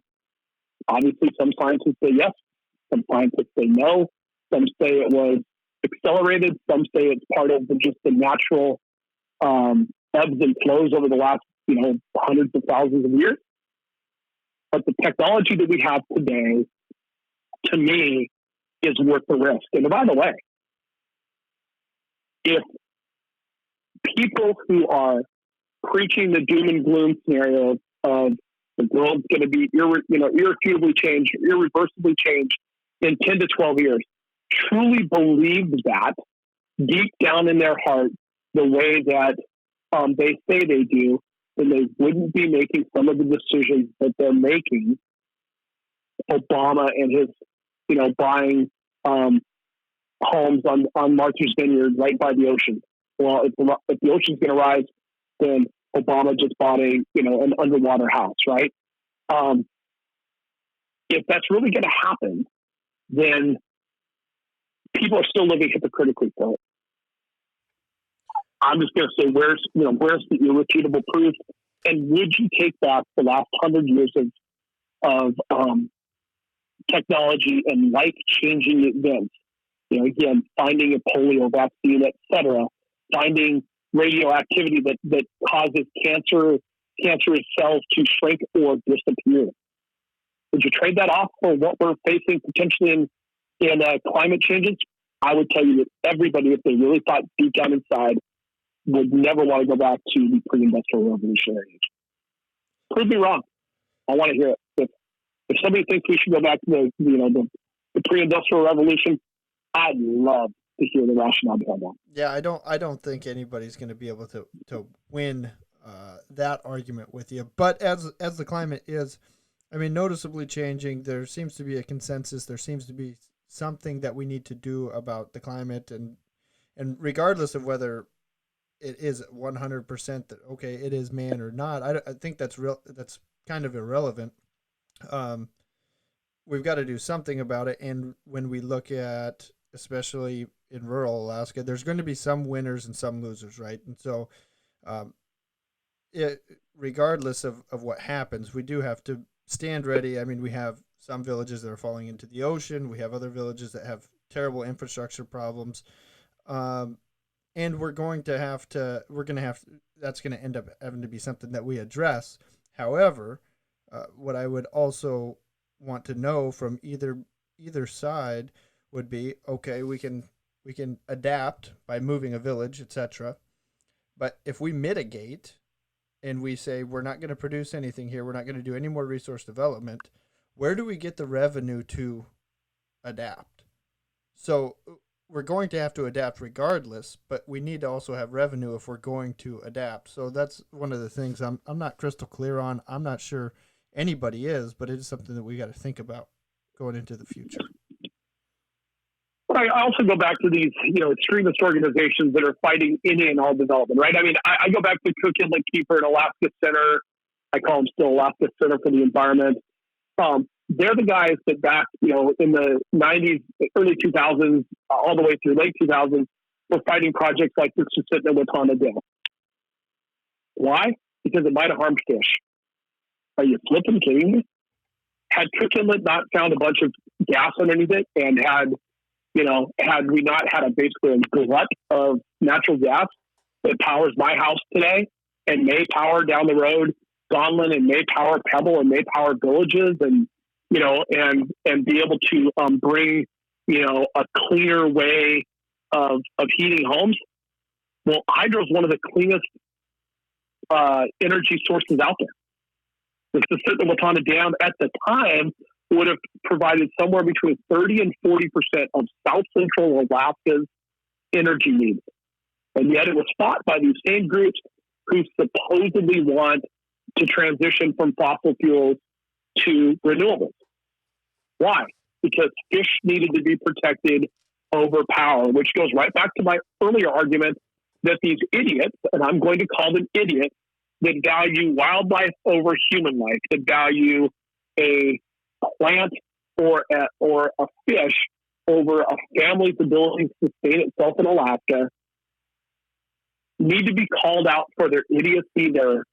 Obviously, some scientists say yes, some scientists say no, some say it was accelerated, some say it's part of just the natural ebbs and flows over the last, hundreds of thousands of years. But the technology that we have today, to me, is worth the risk. And by the way, if people who are preaching the doom and gloom scenario of the world's going to be irrefutably changed, irreversibly changed in 10 to 12 years, truly believed that deep down in their heart, the way that they say they do, then they wouldn't be making some of the decisions that they're making. Obama and his, buying homes on Martha's Vineyard right by the ocean. Well, if the ocean's going to rise, then Obama just bought an underwater house, right? If that's really going to happen, then people are still living hypocritically for it. I'm just going to say, where's the irrefutable proof? And would you take back the last 100 years of technology and life-changing events? Again, finding a polio vaccine, et cetera, finding radioactivity that causes cancerous cells to shrink or disappear. Would you trade that off for what we're facing potentially in climate changes? I would tell you that everybody, if they really thought deep down inside, would never want to go back to the pre-industrial revolutionary age. Prove me wrong. I want to hear it. If somebody thinks we should go back to the pre-industrial revolution, I'd love to hear the rationale behind that. Yeah, I don't think anybody's going to be able to win that argument with you. But as the climate is, noticeably changing, there seems to be a consensus. There seems to be something that we need to do about the climate, and regardless of whether it is 100% that okay, it is man or not, I think that's kind of irrelevant. We've got to do something about it, and when we look at, especially in rural Alaska, there's going to be some winners and some losers, right? And so, regardless of what happens, we do have to stand ready. We have some villages that are falling into the ocean. We have other villages that have terrible infrastructure problems. And we're going to have, that's going to end up having to be something that we address. However, what I would also want to know from either side would be, okay, we can adapt by moving a village, etc. But if we mitigate and we say we're not going to produce anything here, we're not going to do any more resource development, where do we get the revenue to adapt? So we're going to have to adapt regardless, but we need to also have revenue if we're going to adapt. So that's one of the things I'm not crystal clear on. I'm not sure anybody is, but it is something that we got to think about going into the future. I also go back to these, extremist organizations that are fighting any and all development, right? I go back to Cook Inlet Keeper and Alaska Center. I call them still Alaska Center for the Environment. They're the guys that back, in the 90s, early 2000s, all the way through late 2000s, were fighting projects like this to sit in the Watana Dam. Why? Because it might have harmed fish. Are you flipping kidding me? Had Cook Inlet not found a bunch of gas underneath it, and had we not had basically a glut of natural gas that powers my house today and may power down the road Donlin and Maypower Pebble and Maypower villages, and and be able to bring a cleaner way of heating homes. Well, hydro is one of the cleanest energy sources out there. The Watana Dam at the time would have provided somewhere between 30 and 40% of South Central Alaska's energy needs. And yet it was fought by these same groups who supposedly want to transition from fossil fuels to renewables. Why? Because fish needed to be protected over power, which goes right back to my earlier argument that these idiots, and I'm going to call them idiots, that value wildlife over human life, that value a plant or a fish over a family's ability to sustain itself in Alaska, need to be called out for their idiocy, their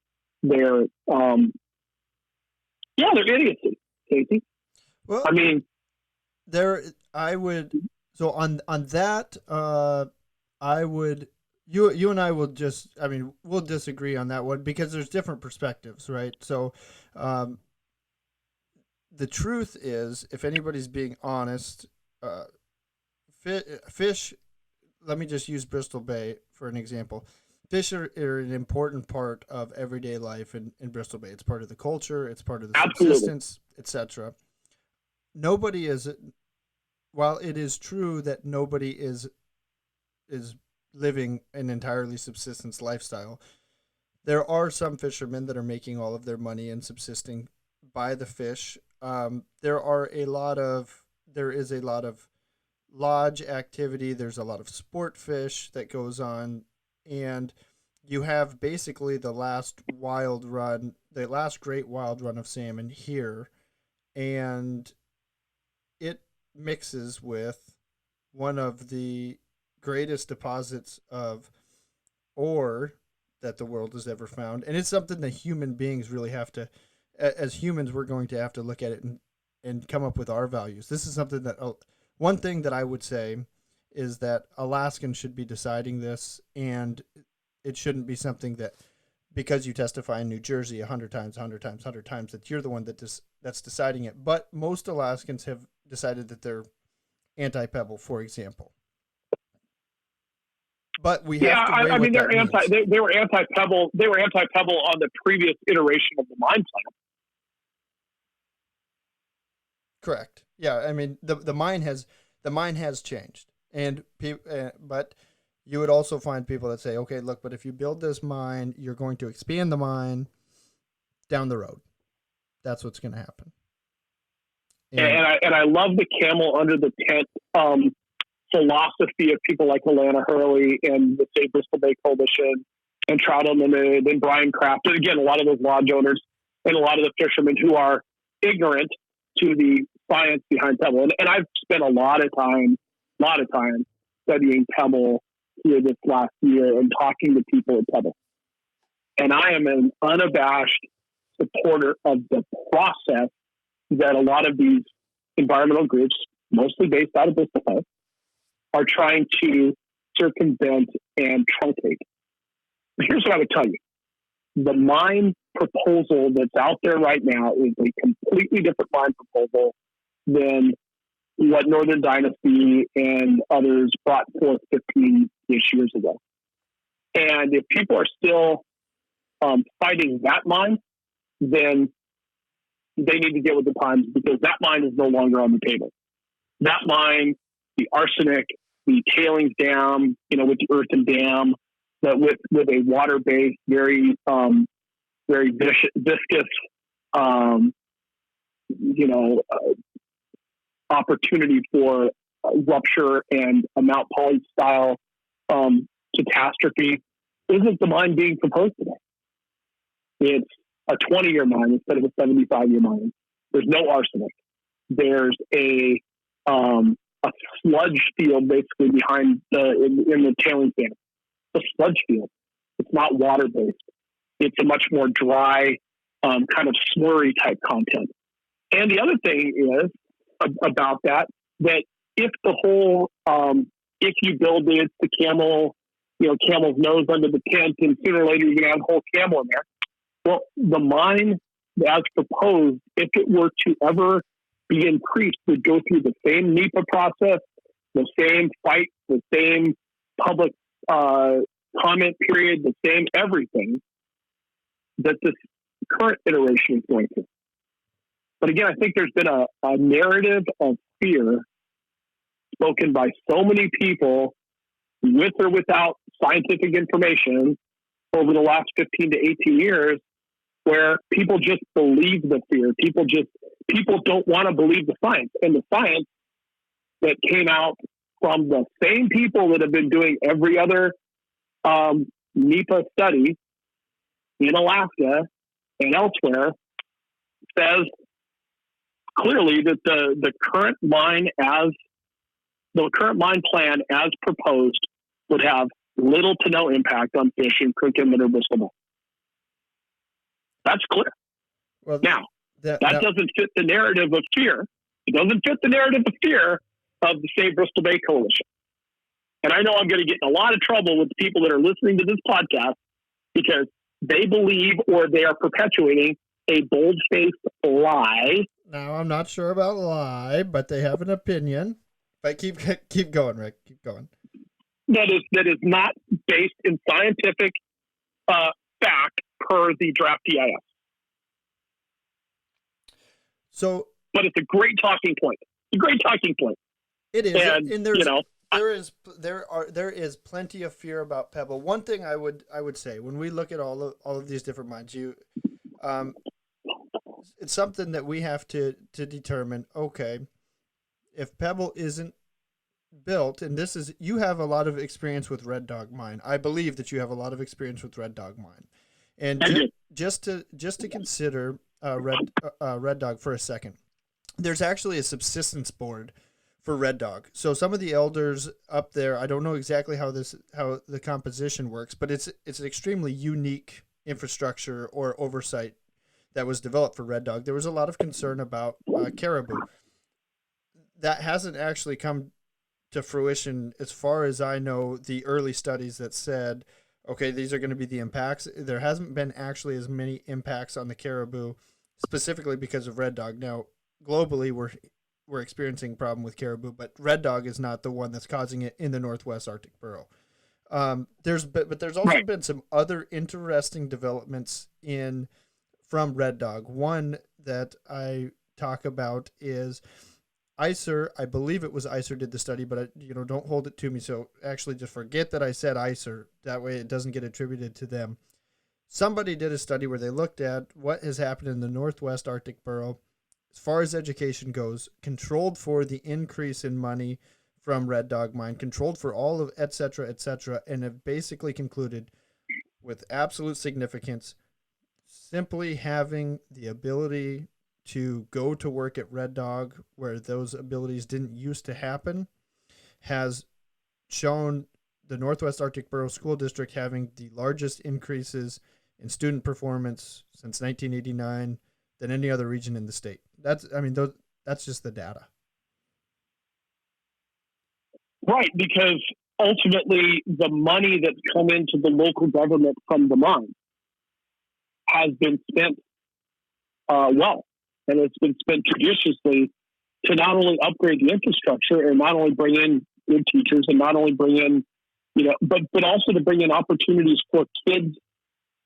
idiocy, Casey. Well, I mean, so on that, you and I will we'll disagree on that one because there's different perspectives, right? So, the truth is, if anybody's being honest, fish, let me just use Bristol Bay for an example. Fish are an important part of everyday life in Bristol Bay. It's part of the culture. It's part of the subsistence, etc. Nobody is, while it is true that nobody is living an entirely subsistence lifestyle, there are some fishermen that are making all of their money and subsisting by the fish. There is a lot of lodge activity. There's a lot of sport fish that goes on, and you have basically the last great wild run of salmon here, and it mixes with one of the greatest deposits of ore that the world has ever found. And it's something that human beings really have to, as humans, we're going to have to look at it and come up with our values. This is something that, one thing that I would say is that Alaskans should be deciding this, and it shouldn't be something that, because you testify in New Jersey 100 times, that you're the one that's deciding it. But most Alaskans have decided that they're anti-Pebble, for example. But we have to weigh what that means. They were anti-Pebble. They were anti-Pebble on the previous iteration of the mine plan. Correct. Yeah, I mean the mine has changed, and but you would also find people that say, okay, look, but if you build this mine, you're going to expand the mine down the road. That's what's going to happen. And I love the camel under the tent philosophy of people like Alana Hurley and the Save Bristol Bay Coalition and Trout Unlimited and Brian Kraft. And again, a lot of those lodge owners and a lot of the fishermen who are ignorant to the science behind Pebble. And I've spent a lot of time studying Pebble here this last year and talking to people at Pebble. And I am an unabashed supporter of the process that a lot of these environmental groups, mostly based out of Bristol Bay, are trying to circumvent and truncate. Here's what I would tell you. The mine proposal that's out there right now is a completely different mine proposal than what Northern Dynasty and others brought forth 15-ish years ago. And if people are still fighting that mine, then they need to get with the times, because that mine is no longer on the table. That mine, the arsenic, the tailings dam, with the earthen dam, that with a water-based, very viscous, opportunity for rupture and a Mount Poly style catastrophe, isn't the mine being proposed today. It's a 20-year mine instead of a 75-year mine. There's no arsenic. There's a sludge field basically behind in the tailings dam. It's a sludge field. It's not water-based. It's a much more dry, kind of slurry type content. And the other thing is about that if the whole, if you build it, the camel's nose under the tent, and sooner or later you're going to have a whole camel in there. Well, the mine, as proposed, if it were to ever be increased, would go through the same NEPA process, the same fight, the same public comment period, the same everything that this current iteration is going through. But again, I think there's been a narrative of fear spoken by so many people with or without scientific information over the last 15 to 18 years, where people just believe the fear. People don't want to believe the science. And the science that came out from the same people that have been doing every other NEPA study in Alaska and elsewhere says clearly that the current mine plan as proposed would have little to no impact on fish in Creek Inlet or Bristol Bay. That's clear. Well, now, that doesn't fit the narrative of fear. It doesn't fit the narrative of fear of the Save Bristol Bay Coalition. And I know I'm going to get in a lot of trouble with the people that are listening to this podcast because they believe or they are perpetuating a bold-faced lie. Now, I'm not sure about lie, but they have an opinion. But keep going, Rick. Keep going. That is not based in scientific fact per the draft EIS. So, but it's a great talking point. It's a greght talking point. It is, and there's, there is plenty of fear about Pebble. One thing I would say when we look at all of these different mines, it's something that we have to determine. Okay, if Pebble isn't built, and you have a lot of experience with Red Dog Mine. I believe that you have a lot of experience with Red Dog Mine, and just to consider Red Dog for a second. There's actually a subsistence board for Red Dog. So some of the elders up there, I don't know exactly how the composition works, but it's an extremely unique infrastructure or oversight that was developed for Red Dog. There was a lot of concern about caribou. That hasn't actually come to fruition as far as I know. The early studies that said, okay, these are going to be the impacts. There hasn't been actually as many impacts on the caribou specifically because of Red Dog. Now, globally, we're experiencing a problem with caribou, but Red Dog is not the one that's causing it in the Northwest Arctic Borough. There's also been some other interesting developments from Red Dog. One that I talk about is ICER. I believe it was ICER did the study, but don't hold it to me. So actually just forget that I said ICER. That way it doesn't get attributed to them. Somebody did a study where they looked at what has happened in the Northwest Arctic Borough as far as education goes, controlled for the increase in money from Red Dog Mine, controlled for all of et cetera, and have basically concluded with absolute significance, simply having the ability to go to work at Red Dog where those abilities didn't used to happen has shown the Northwest Arctic Borough School District having the largest increases in student performance since 1989 than any other region in the state. That's just the data. Right, because ultimately the money that's come into the local government from the mine has been spent well, and it's been spent judiciously to not only upgrade the infrastructure and not only bring in good teachers and not only bring in, but also to bring in opportunities for kids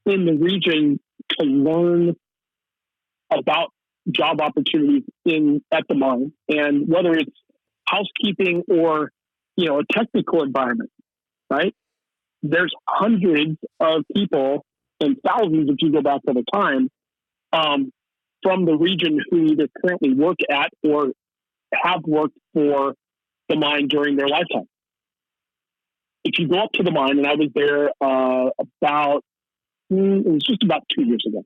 in the region to learn about job opportunities at the mine, and whether it's housekeeping or a technical environment, right? There's hundreds of people and thousands if you go back to the time from the region who either currently work at or have worked for the mine during their lifetime. If you go up to the mine, and I was there it was just about 2 years ago,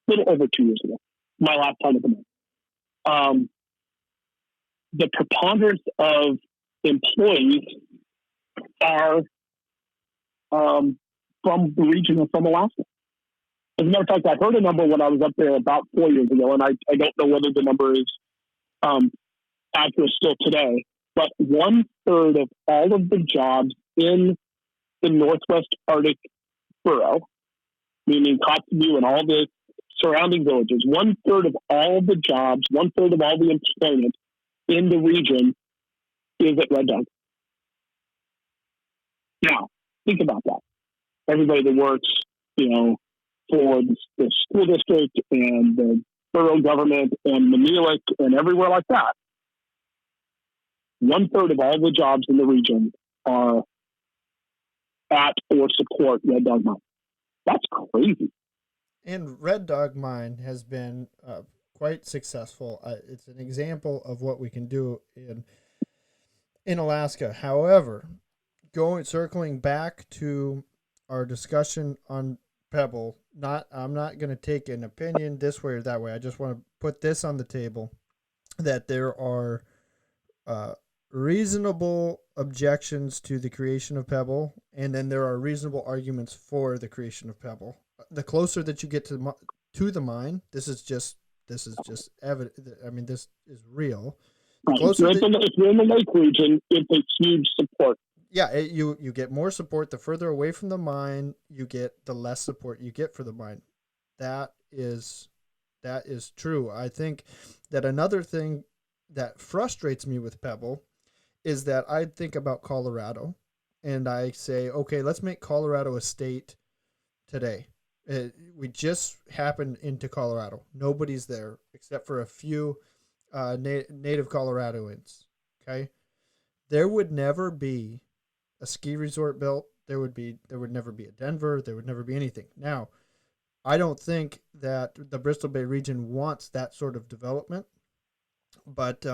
a little over 2 years ago, my last time at the mine. The preponderance of employees are from the region or from Alaska. As a matter of fact, I heard a number when I was up there about 4 years ago, and I don't know whether the number is accurate still today, but 1/3 of all of the jobs in the Northwest Arctic Borough, meaning Kotzebue and all the surrounding villages. 1/3 of all the jobs, 1/3 of all the employment in the region is at Red Dog. Now, think about that. Everybody that works, for the school district and the borough government and Manilik and everywhere like that, 1/3 of all the jobs in the region are at or support Red Dog Mine. That's crazy. And Red Dog Mine has been quite successful. It's an example of what we can do in Alaska. However, circling back to our discussion on Pebble, I'm not going to take an opinion this way or that way. I just want to put this on the table, that there are reasonable objections to the creation of Pebble, and then there are reasonable arguments for the creation of Pebble. The closer that you get to the mine, this is just evident. I mean, this is real. If you're in the lake region, it's a huge support. Yeah, you get more support. The further away from the mine you get, the less support you get for the mine. That is true. I think that another thing that frustrates me with Pebble is that I think about Colorado, and I say, okay, let's make Colorado a state today. We just happened into Colorado. Nobody's there except for a few native Coloradoans. Okay, there would never be a ski resort built. There would never be a Denver. There would never be anything. Now, I don't think that the Bristol Bay region wants that sort of development, but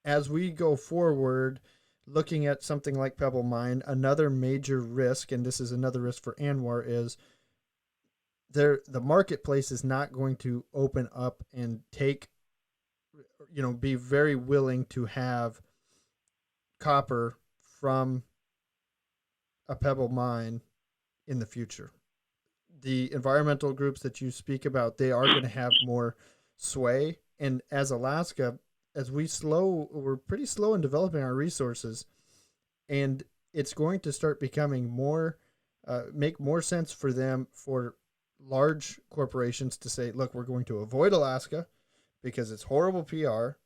as we go forward, looking at something like Pebble Mine, another major risk, and this is another risk for ANWR, is the marketplace is not going to open up and be very willing to have copper from a Pebble mine in the future. The environmental groups that you speak about, they are going to have more sway. And as Alaska, we're pretty slow in developing our resources, and it's going to start becoming make more sense for large corporations to say, look, we're going to avoid Alaska because it's horrible PR,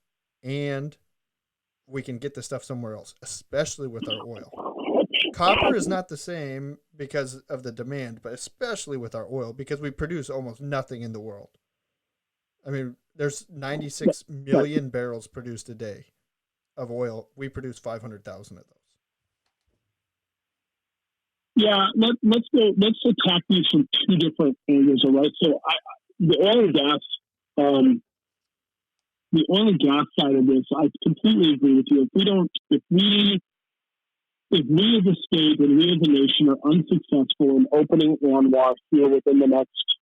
and we can get the stuff somewhere else, especially with our oil. Copper is not the same because of the demand, but especially with our oil, because we produce almost nothing in the world. I mean, there's 96 million barrels produced a day of oil. We produce 500,000 of those. Yeah, let's attack these from two different angles, all right? So the oil and gas side of this, I completely agree with you. If we as a state and we as a nation are unsuccessful in opening ANWR here within the next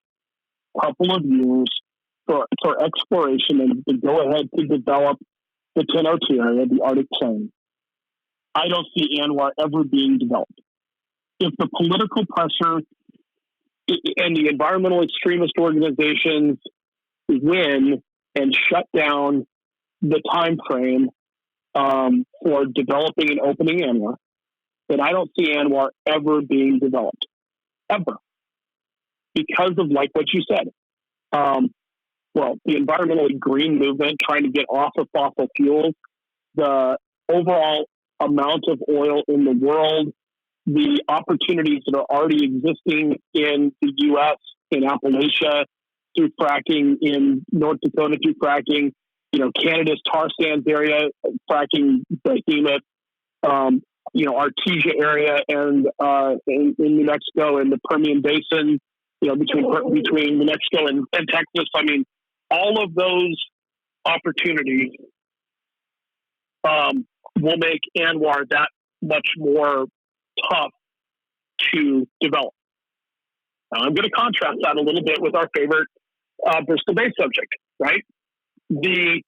couple of years for exploration and to go ahead to develop the 1002 area, the Arctic Plain, I don't see ANWR ever being developed. If the political pressure and the environmental extremist organizations win and shut down the time frame for developing and opening ANWR, then I don't see ANWR ever being developed, ever, because of, like what you said, the environmentally green movement, trying to get off of fossil fuels, the overall amount of oil in the world, the opportunities that are already existing in the U.S., in Appalachia, through fracking, in North Dakota through fracking, Canada's tar sands area, fracking behemoth, Artesia area, and in New Mexico and the Permian Basin, between New Mexico and Texas. I mean, all of those opportunities will make ANWR that much more tough to develop. Now, I'm going to contrast that a little bit with our favorite Bristol Bay subject, right? The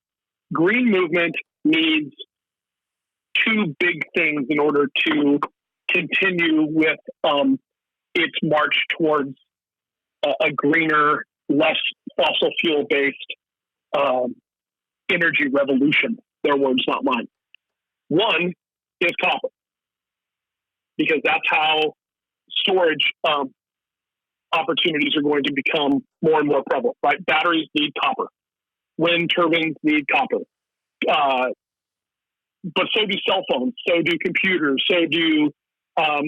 green movement needs two big things in order to continue with its march towards a greener, less fossil fuel-based energy revolution. Their words, not mine. One is copper, because that's how storage opportunities are going to become more and more prevalent, right? Batteries need copper. Wind turbines need copper. But so do cell phones, so do computers, so do, so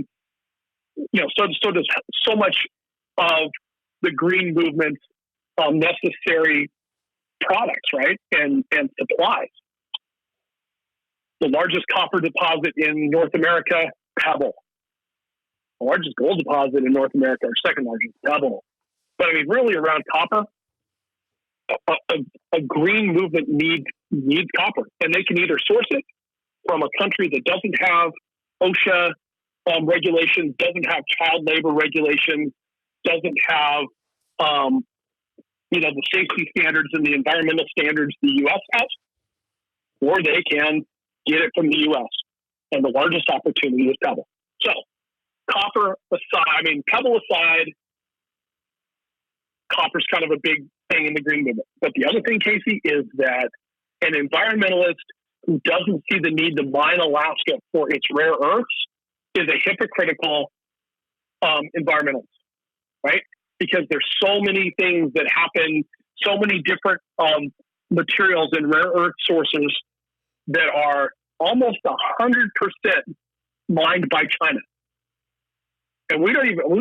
does so much of the green movement's necessary products, right? And supplies. The largest copper deposit in North America, Pebble. The largest gold deposit in North America, or second largest, Pebble. But I mean, really around copper, a green movement needs copper. And they can either source it from a country that doesn't have OSHA regulations, doesn't have child labor regulations, doesn't have the safety standards and the environmental standards the U.S. has, or they can get it from the U.S. And the largest opportunity is Pebble. So, copper aside, Pebble aside, copper's kind of a big thing in the green movement. But the other thing, Casey, is that an environmentalist who doesn't see the need to mine Alaska for its rare earths is a hypocritical environmentalist, right? Because there's so many things that happen, so many different materials and rare earth sources that are almost 100% mined by China. And we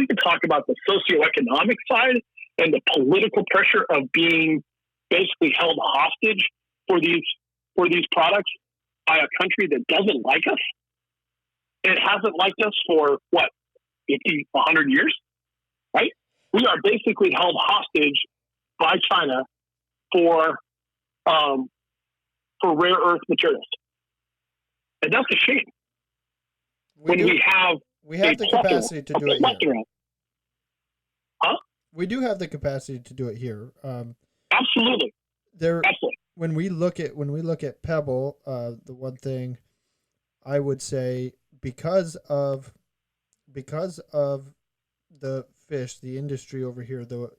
can talk about the socioeconomic side and the political pressure of being basically held hostage for these products by a country that doesn't like us. It hasn't liked us for 50, 100 years, right? We are basically held hostage by China for rare earth materials. And that's a shame. We have the capacity to do it here. Huh? We do have the capacity to do it here. Absolutely. Absolutely. When we look at Pebble, the one thing I would say, because of the fish, the industry over here, the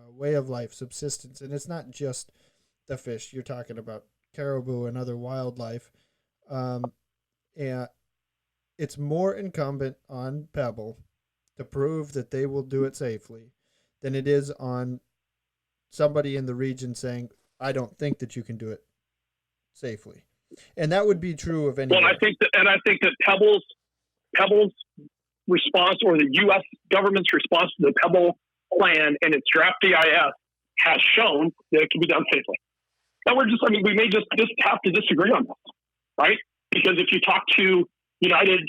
way of life, subsistence, and it's not just the fish. You're talking about caribou and other wildlife, and it's more incumbent on Pebble to prove that they will do it safely than it is on somebody in the region saying, I don't think that you can do it safely. And that would be true of any. Well, I think that Pebble's response, or the U.S. government's response to the Pebble plan and its draft EIS, has shown that it can be done safely. And we may just have to disagree on this, right? Because if you talk to United,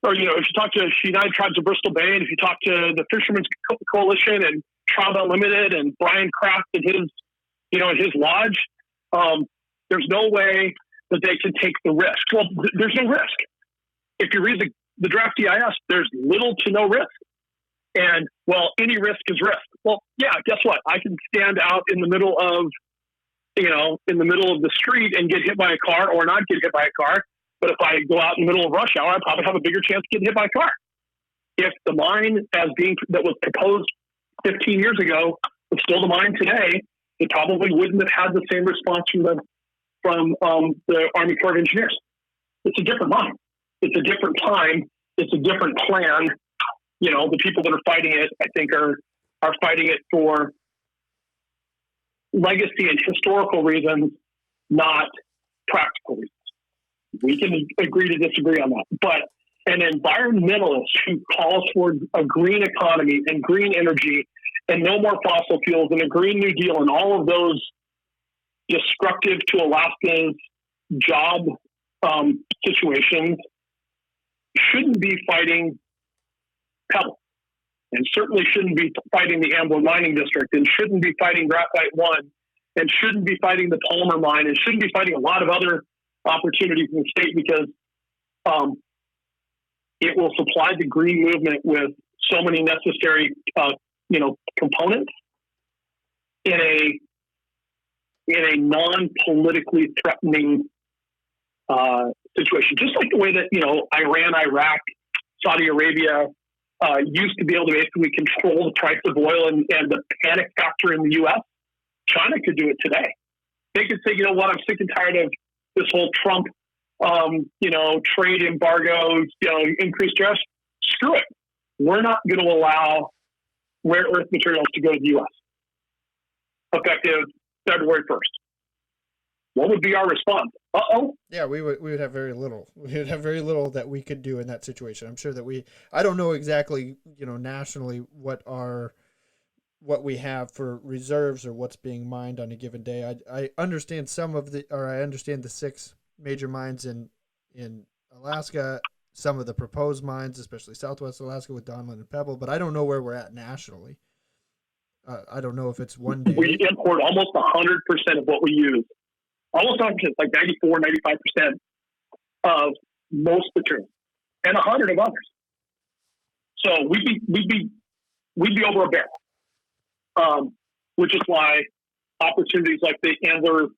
or if you talk to United Tribes of Bristol Bay, and if you talk to the Fishermen's Coalition and Trout Unlimited and Brian Kraft and his lodge, there's no way that they can take the risk. Well, there's no risk. If you read the draft EIS, there's little to no risk. And, any risk is risk. Well, yeah, guess what? I can stand out in the middle of the street and get hit by a car, or not get hit by a car. But if I go out in the middle of rush hour, I probably have a bigger chance of getting hit by a car. If the mine that was proposed 15 years ago was still the mine today, it probably wouldn't have had the same response from the Army Corps of Engineers. It's a different mine. It's a different time. It's a different plan. The people that are fighting it, I think, are fighting it for legacy and historical reasons, not practical reasons. We can agree to disagree on that. But an environmentalist who calls for a green economy and green energy and no more fossil fuels and a Green New Deal and all of those destructive to Alaska's job situations shouldn't be fighting Pebble, and certainly shouldn't be fighting the Ambler Mining District, and shouldn't be fighting Graphite One, and shouldn't be fighting the Palmer Mine, and shouldn't be fighting a lot of other opportunities in the state, because it will supply the green movement with so many necessary components in a non-politically threatening situation. Just like the way that Iran, Iraq, Saudi Arabia used to be able to basically control the price of oil and the panic factor in the U.S. China could do it today. They could say, I'm sick and tired of this whole Trump, trade embargoes, increased stress. Screw it. We're not going to allow rare earth materials to go to the U.S. effective February 1st. What would be our response? Uh-oh. Yeah, we would have very little. We would have very little that we could do in that situation. I'm sure that I don't know exactly, nationally what we have for reserves or what's being mined on a given day. I understand I understand the 6 major mines in Alaska, some of the proposed mines, especially Southwest Alaska with Donlin and Pebble, but I don't know where we're at nationally. I don't know if it's one day. We import almost 100% of what we use. Almost 100%, like 94, 95% of most materials, and 100 of others. So we'd be over a barrel, which is why opportunities like the Ambler,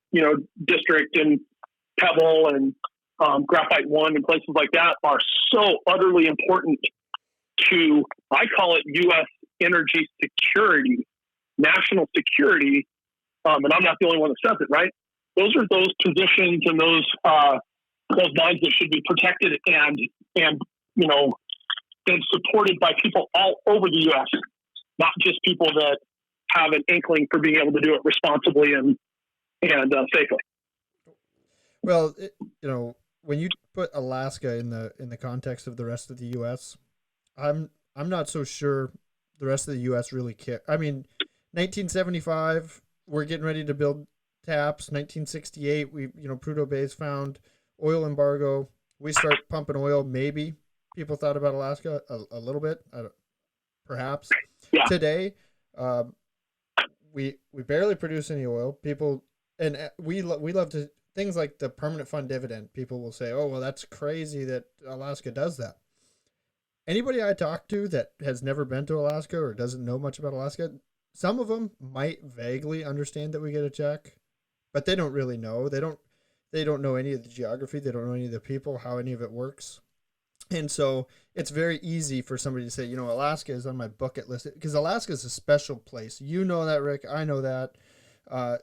district and Pebble and Graphite One and places like that are so utterly important to, I call it U.S. energy security, national security, and I'm not the only one that says it, right? Those are those positions and those mines that should be protected and supported by people all over the U.S., not just people that have an inkling for being able to do it responsibly and safely. Well, when you put Alaska in the context of the rest of the U.S., I'm not so sure the rest of the U.S. really care. I mean, 1975, we're getting ready to build taps. 1968, Prudhoe Bay's found oil embargo. We start pumping oil. Maybe people thought about Alaska a little bit, perhaps. Yeah. Today, we barely produce any oil. People, and we love to things like the permanent fund dividend. People will say, "Oh, well, that's crazy that Alaska does that." Anybody I talk to that has never been to Alaska or doesn't know much about Alaska, some of them might vaguely understand that we get a check, but they don't really know. They don't know any of the geography. They don't know any of the people, how any of it works. And so it's very easy for somebody to say, Alaska is on my bucket list, because Alaska is a special place. You know that, Rick. I know that.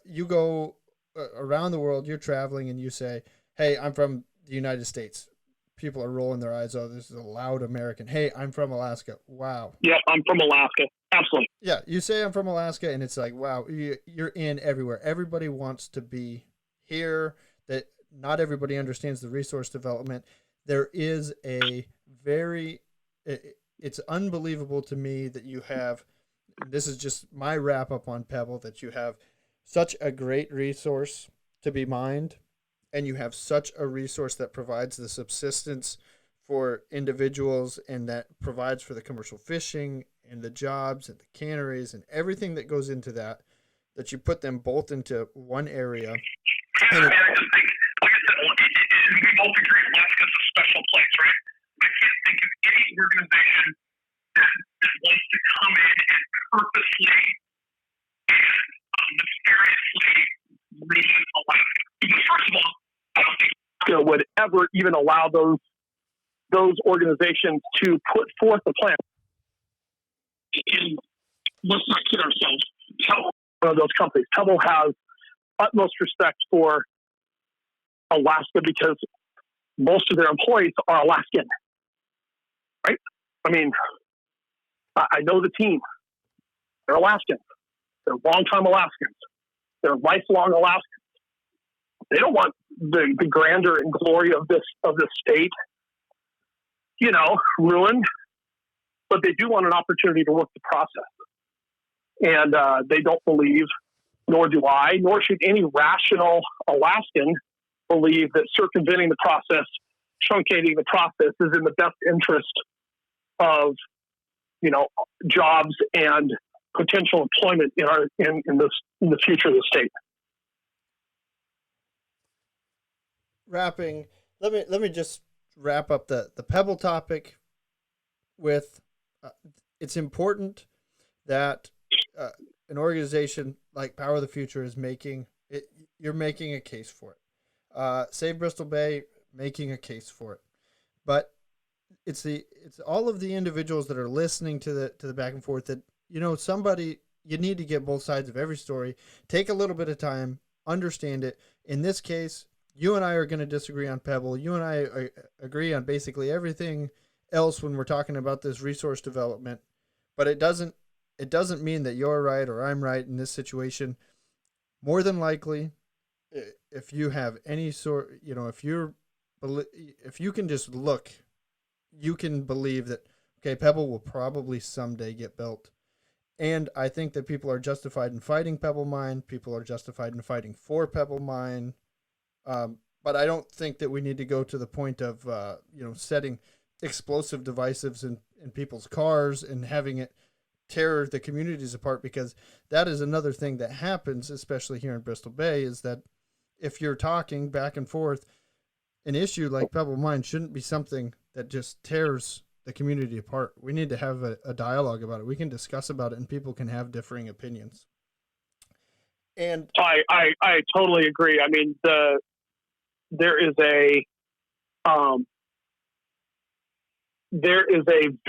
You go around the world, you're traveling, and you say, "Hey, I'm from the United States." People are rolling their eyes. "Oh, this is a loud American." "Hey, I'm from Alaska." Wow. Yeah, I'm from Alaska. Absolutely. Yeah, you say I'm from Alaska, and it's like, wow, you're in everywhere. Everybody wants to be here. That not everybody understands the resource development. There is it's unbelievable to me that you have, this is just my wrap up on Pebble, that you have such a great resource to be mined, and you have such a resource that provides the subsistence for individuals and that provides for the commercial fishing and the jobs and the canneries and everything that goes into that you put them both into one area. And I just think, like I said, we both agree Alaska's a special place, right? I can't think of any organization that wants to come in and purposely and nefariously leave Alaska. Because first of all, I don't think Alaska would ever even allow those organizations to put forth a plan. And let's not kid ourselves. Pebble, one of those companies. Pebble has utmost respect for Alaska because most of their employees are Alaskan, right? I mean, I know the team. They're Alaskans. They're longtime Alaskans. They're lifelong Alaskans. They don't want the grandeur and glory of this state, ruined, but they do want an opportunity to work the process. And they don't believe, nor do I, nor should any rational Alaskan believe that circumventing the process, truncating the process is in the best interest of, jobs and potential employment in the future of the state. Wrapping, let me just wrap up the Pebble topic with it's important that an organization like Power of the Future is making it. You're making a case for it. Save Bristol Bay, making a case for it, but it's all of the individuals that are listening to the back and forth that somebody, you need to get both sides of every story. Take a little bit of time, understand it. In this case, you and I are going to disagree on Pebble. You and I agree on basically everything else when we're talking about this resource development, but it doesn't it doesn't mean that you're right or I'm right in this situation. More than likely, if you have any sort, if you can just look, you can believe that, okay, Pebble will probably someday get built. And I think that people are justified in fighting Pebble Mine. People are justified in fighting for Pebble Mine. But I don't think that we need to go to the point of, setting explosive devices in people's cars and having it tear the communities apart, because that is another thing that happens, especially here in Bristol Bay, is that if you're talking back and forth, an issue like Pebble Mine shouldn't be something that just tears the community apart. We need to have a dialogue about it. We can discuss about it, and people can have differing opinions. And I totally agree. I mean, there is a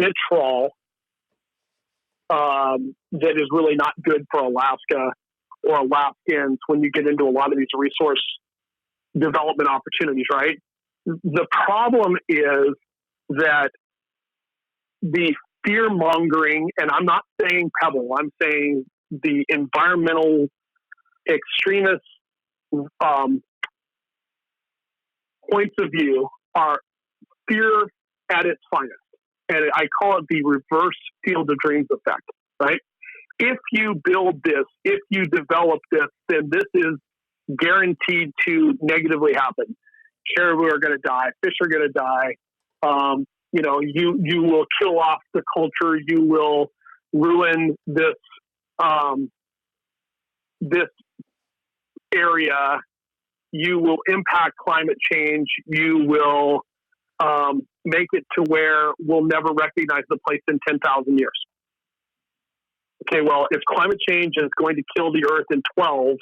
vitriol that is really not good for Alaska or Alaskans when you get into a lot of these resource development opportunities, right? The problem is that the fear mongering, and I'm not saying Pebble, I'm saying the environmental extremist points of view are fear at its finest. And I call it the reverse Field of Dreams effect, right? If you build this, if you develop this, then this is guaranteed to negatively happen. Caribou are going to die. Fish are going to die. You will kill off the culture. You will ruin this this area. You will impact climate change. You will make it to where we'll never recognize the place in 10,000 years. Okay, well, if climate change is going to kill the Earth in 12,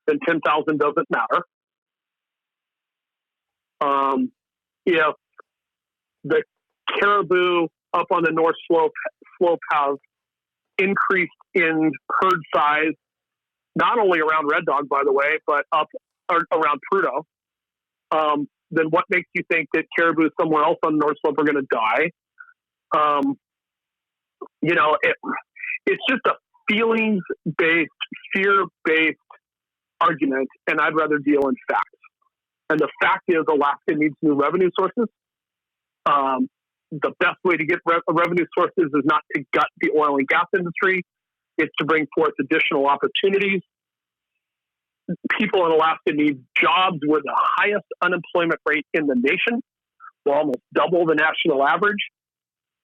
then 10,000 doesn't matter. If the caribou up on the North Slope have increased in herd size, not only around Red Dog, by the way, but up around Prudhoe, then what makes you think that caribou somewhere else on the North Slope are going to die? It's just a feelings-based, fear-based argument, and I'd rather deal in facts. And the fact is Alaska needs new revenue sources. The best way to get revenue sources is not to gut the oil and gas industry. It's to bring forth additional opportunities. People in Alaska need jobs. We're the highest unemployment rate in the nation. We're almost double the national average.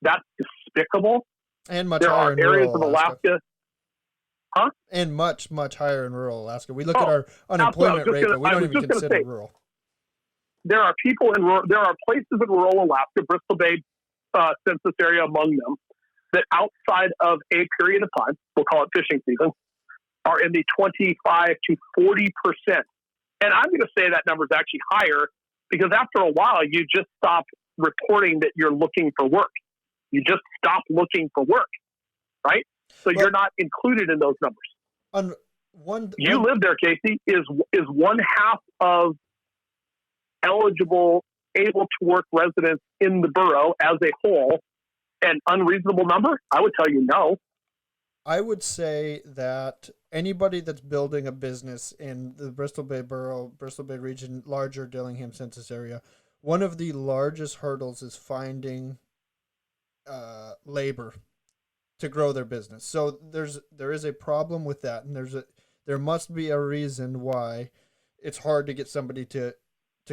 That's despicable. And much there higher are in areas rural of Alaska. Huh? And much, much higher in rural Alaska. We look at our unemployment rate, but we don't even consider rural. There are there are places in rural Alaska, Bristol Bay census area among them, that outside of a period of time, we'll call it fishing season, are in the 25 to 40%. And I'm going to say that number is actually higher because after a while, you just stop reporting that you're looking for work. You just stop looking for work, right? So you're not included in those numbers. You live there, Casey, is one half of eligible, able to work residents in the borough as a whole an unreasonable number? I would tell you no. I would say that anybody that's building a business in the Bristol Bay borough, Bristol Bay region, larger Dillingham census area, one of the largest hurdles is finding labor to grow their business. So there is a problem with that, and there must be a reason why it's hard to get somebody to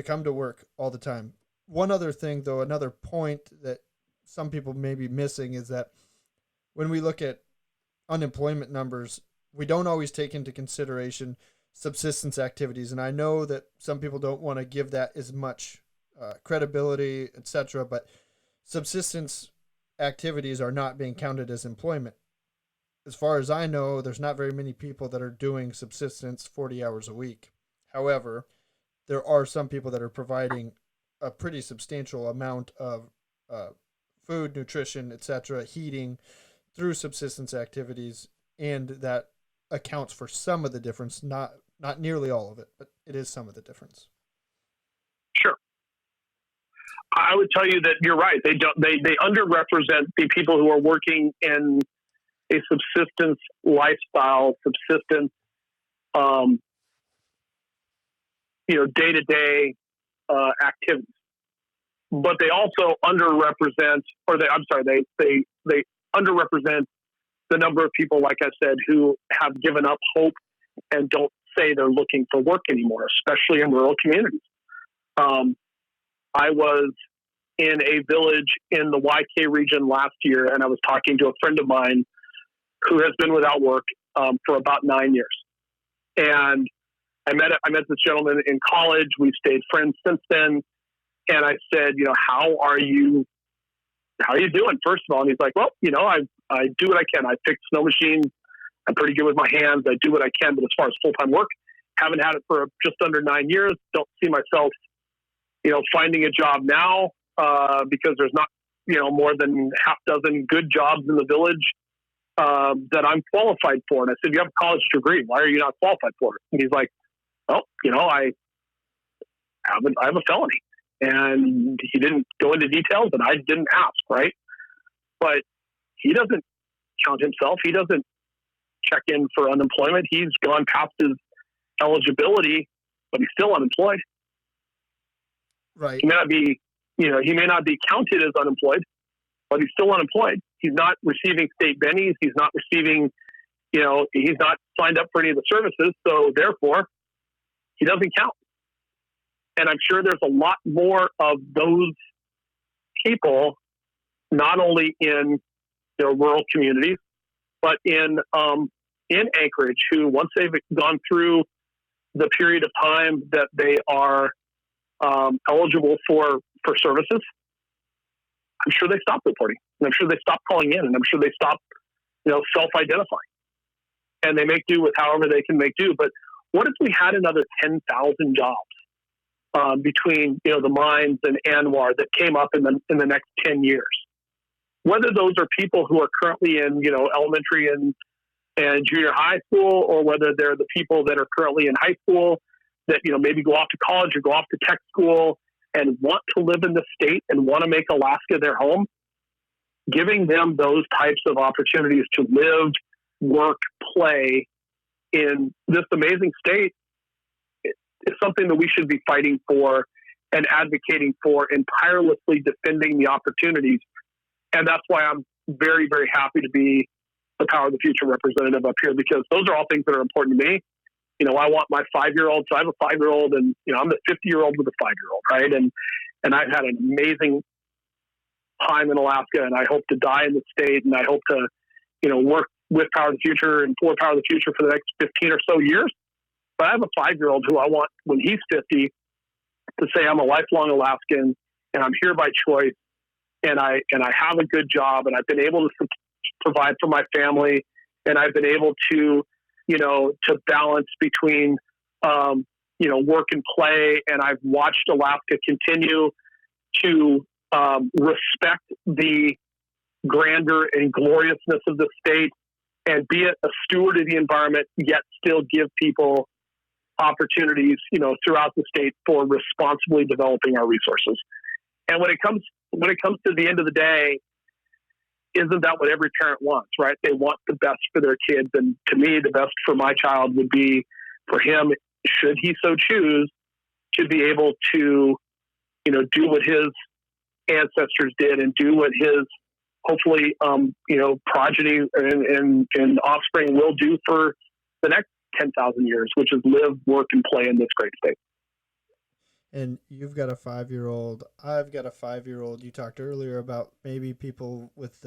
come to work all the time. One other thing, though, another point that some people may be missing is that when we look at unemployment numbers, we don't always take into consideration subsistence activities. And I know that some people don't want to give that as much credibility, etc., but subsistence activities are not being counted as employment. As far as I know, there's not very many people that are doing subsistence 40 hours a week. However, there are some people that are providing a pretty substantial amount of food, nutrition, etc., heating through subsistence activities, and that accounts for some of the difference, not nearly all of it, but it is some of the difference. Sure. I would tell you that you're right. They underrepresent the people who are working in a subsistence lifestyle, subsistence, day-to-day activities. But they also underrepresent, they underrepresent the number of people, like I said, who have given up hope and don't say they're looking for work anymore, especially in rural communities. I was in a village in the YK region last year, and I was talking to a friend of mine who has been without work for about 9 years. And I met this gentleman in college. We've stayed friends since then. And I said, how are you doing, first of all? And he's like, well, I do what I can. I fix snow machines. I'm pretty good with my hands. I do what I can. But as far as full-time work, haven't had it for just under 9 years. Don't see myself, finding a job now because there's not, more than half dozen good jobs in the village that I'm qualified for. And I said, you have a college degree. Why are you not qualified for it? And he's like, well, I have a felony. And he didn't go into details, and I didn't ask, right? But he doesn't count himself. He doesn't check in for unemployment. He's gone past his eligibility, but he's still unemployed. Right. He may not be counted as unemployed, but he's still unemployed. He's not receiving state bennies. He's not receiving, he's not signed up for any of the services. So therefore, he doesn't count. And I'm sure there's a lot more of those people, not only in rural communities, but in Anchorage, who once they've gone through the period of time that they are eligible for services, I'm sure they stop reporting, and I'm sure they stop calling in, and I'm sure they stop, self-identifying, and they make do with however they can make do. But what if we had another 10,000 jobs between the mines and ANWR that came up in the next 10 years? Whether those are people who are currently in elementary and junior high school, or whether they're the people that are currently in high school that maybe go off to college or go off to tech school and want to live in the state and want to make Alaska their home, giving them those types of opportunities to live, work, play in this amazing state is something that we should be fighting for and advocating for and tirelessly defending the opportunities. And that's why I'm very, very happy to be the Power of the Future representative up here, because those are all things that are important to me. I want my 5-year-old, so I have a 5-year-old, and I'm the 50-year-old with a 5-year-old, right? And I've had an amazing time in Alaska, and I hope to die in the state, and I hope to, work with Power of the Future and for Power of the Future for the next 15 or so years. But I have a 5-year-old who I want, when he's 50, to say I'm a lifelong Alaskan, and I'm here by choice, and I have a good job, and I've been able to provide for my family, and I've been able to, to balance between, work and play, and I've watched Alaska continue to respect the grandeur and gloriousness of the state and be a steward of the environment, yet still give people opportunities, throughout the state for responsibly developing our resources. And when it comes to the end of the day, isn't that what every parent wants, right? They want the best for their kids. And to me, the best for my child would be for him, should he so choose, to be able to, do what his ancestors did and do what his, hopefully, progeny and offspring will do for the next 10,000 years, which is live, work, and play in this great state. And you've got a 5-year-old. I've got a 5-year-old. You talked earlier about maybe people with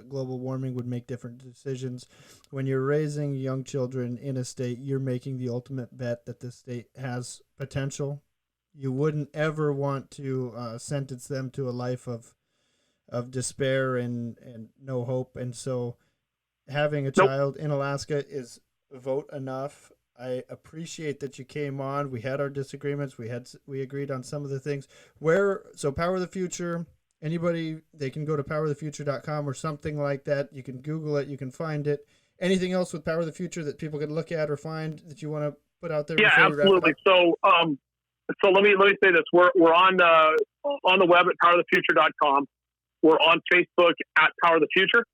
global warming would make different decisions. When you're raising young children in a state, you're making the ultimate bet that the state has potential. You wouldn't ever want to sentence them to a life of despair and no hope. And so having a child in Alaska is vote enough. I appreciate that you came on. We had our disagreements. We agreed on some of the things. So Power of the Future, anybody, they can go to powerofthefuture.com or something like that. You can Google it. You can find it. Anything else with Power of the Future that people can look at or find that you want to put out there? Yeah, absolutely. So let me say this. We're on the web at powerofthefuture.com. We're on Facebook at Power of the Future.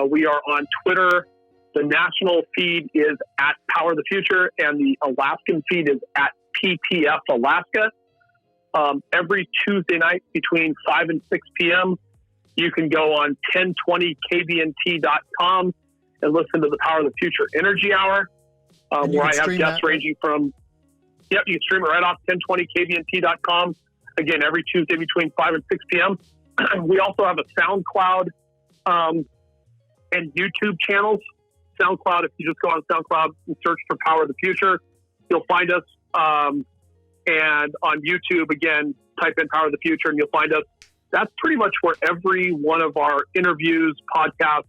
We are on Twitter. The national feed is at Power the Future, and the Alaskan feed is at PPF Alaska. Every Tuesday night between 5 and 6 p.m., you can go on 1020kbnt.com and listen to the Power of the Future Energy Hour, where I have guests ranging from, you can stream it right off 1020kbnt.com. Again, every Tuesday between 5 and 6 p.m. We also have a SoundCloud and YouTube channels. SoundCloud, if you just go on SoundCloud and search for Power of the Future, you'll find us. And on YouTube, again, type in Power of the Future and you'll find us. That's pretty much where every one of our interviews, podcasts,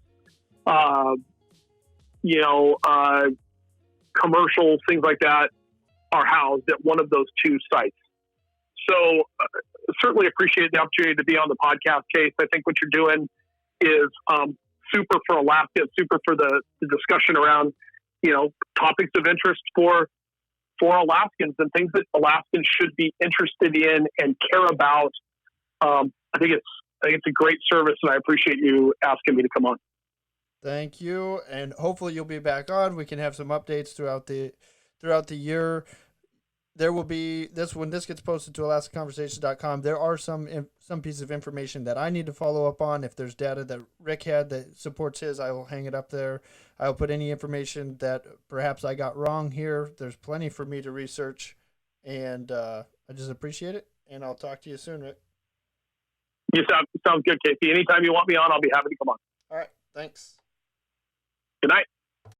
commercials, things like that are housed at one of those two sites. So certainly appreciate the opportunity to be on the podcast, Case. I think what you're doing is super for Alaska, super for the discussion around, topics of interest for Alaskans and things that Alaskans should be interested in and care about. I think it's a great service, and I appreciate you asking me to come on. Thank you, and hopefully you'll be back on. We can have some updates throughout the year. There will be when this gets posted to AlaskaConversation.com. There are some pieces of information that I need to follow up on. If there's data that Rick had that supports his, I will hang it up there. I'll put any information that perhaps I got wrong here. There's plenty for me to research, and I just appreciate it. And I'll talk to you soon, Rick. You sound good, Casey. Anytime you want me on, I'll be happy to come on. All right. Thanks. Good night.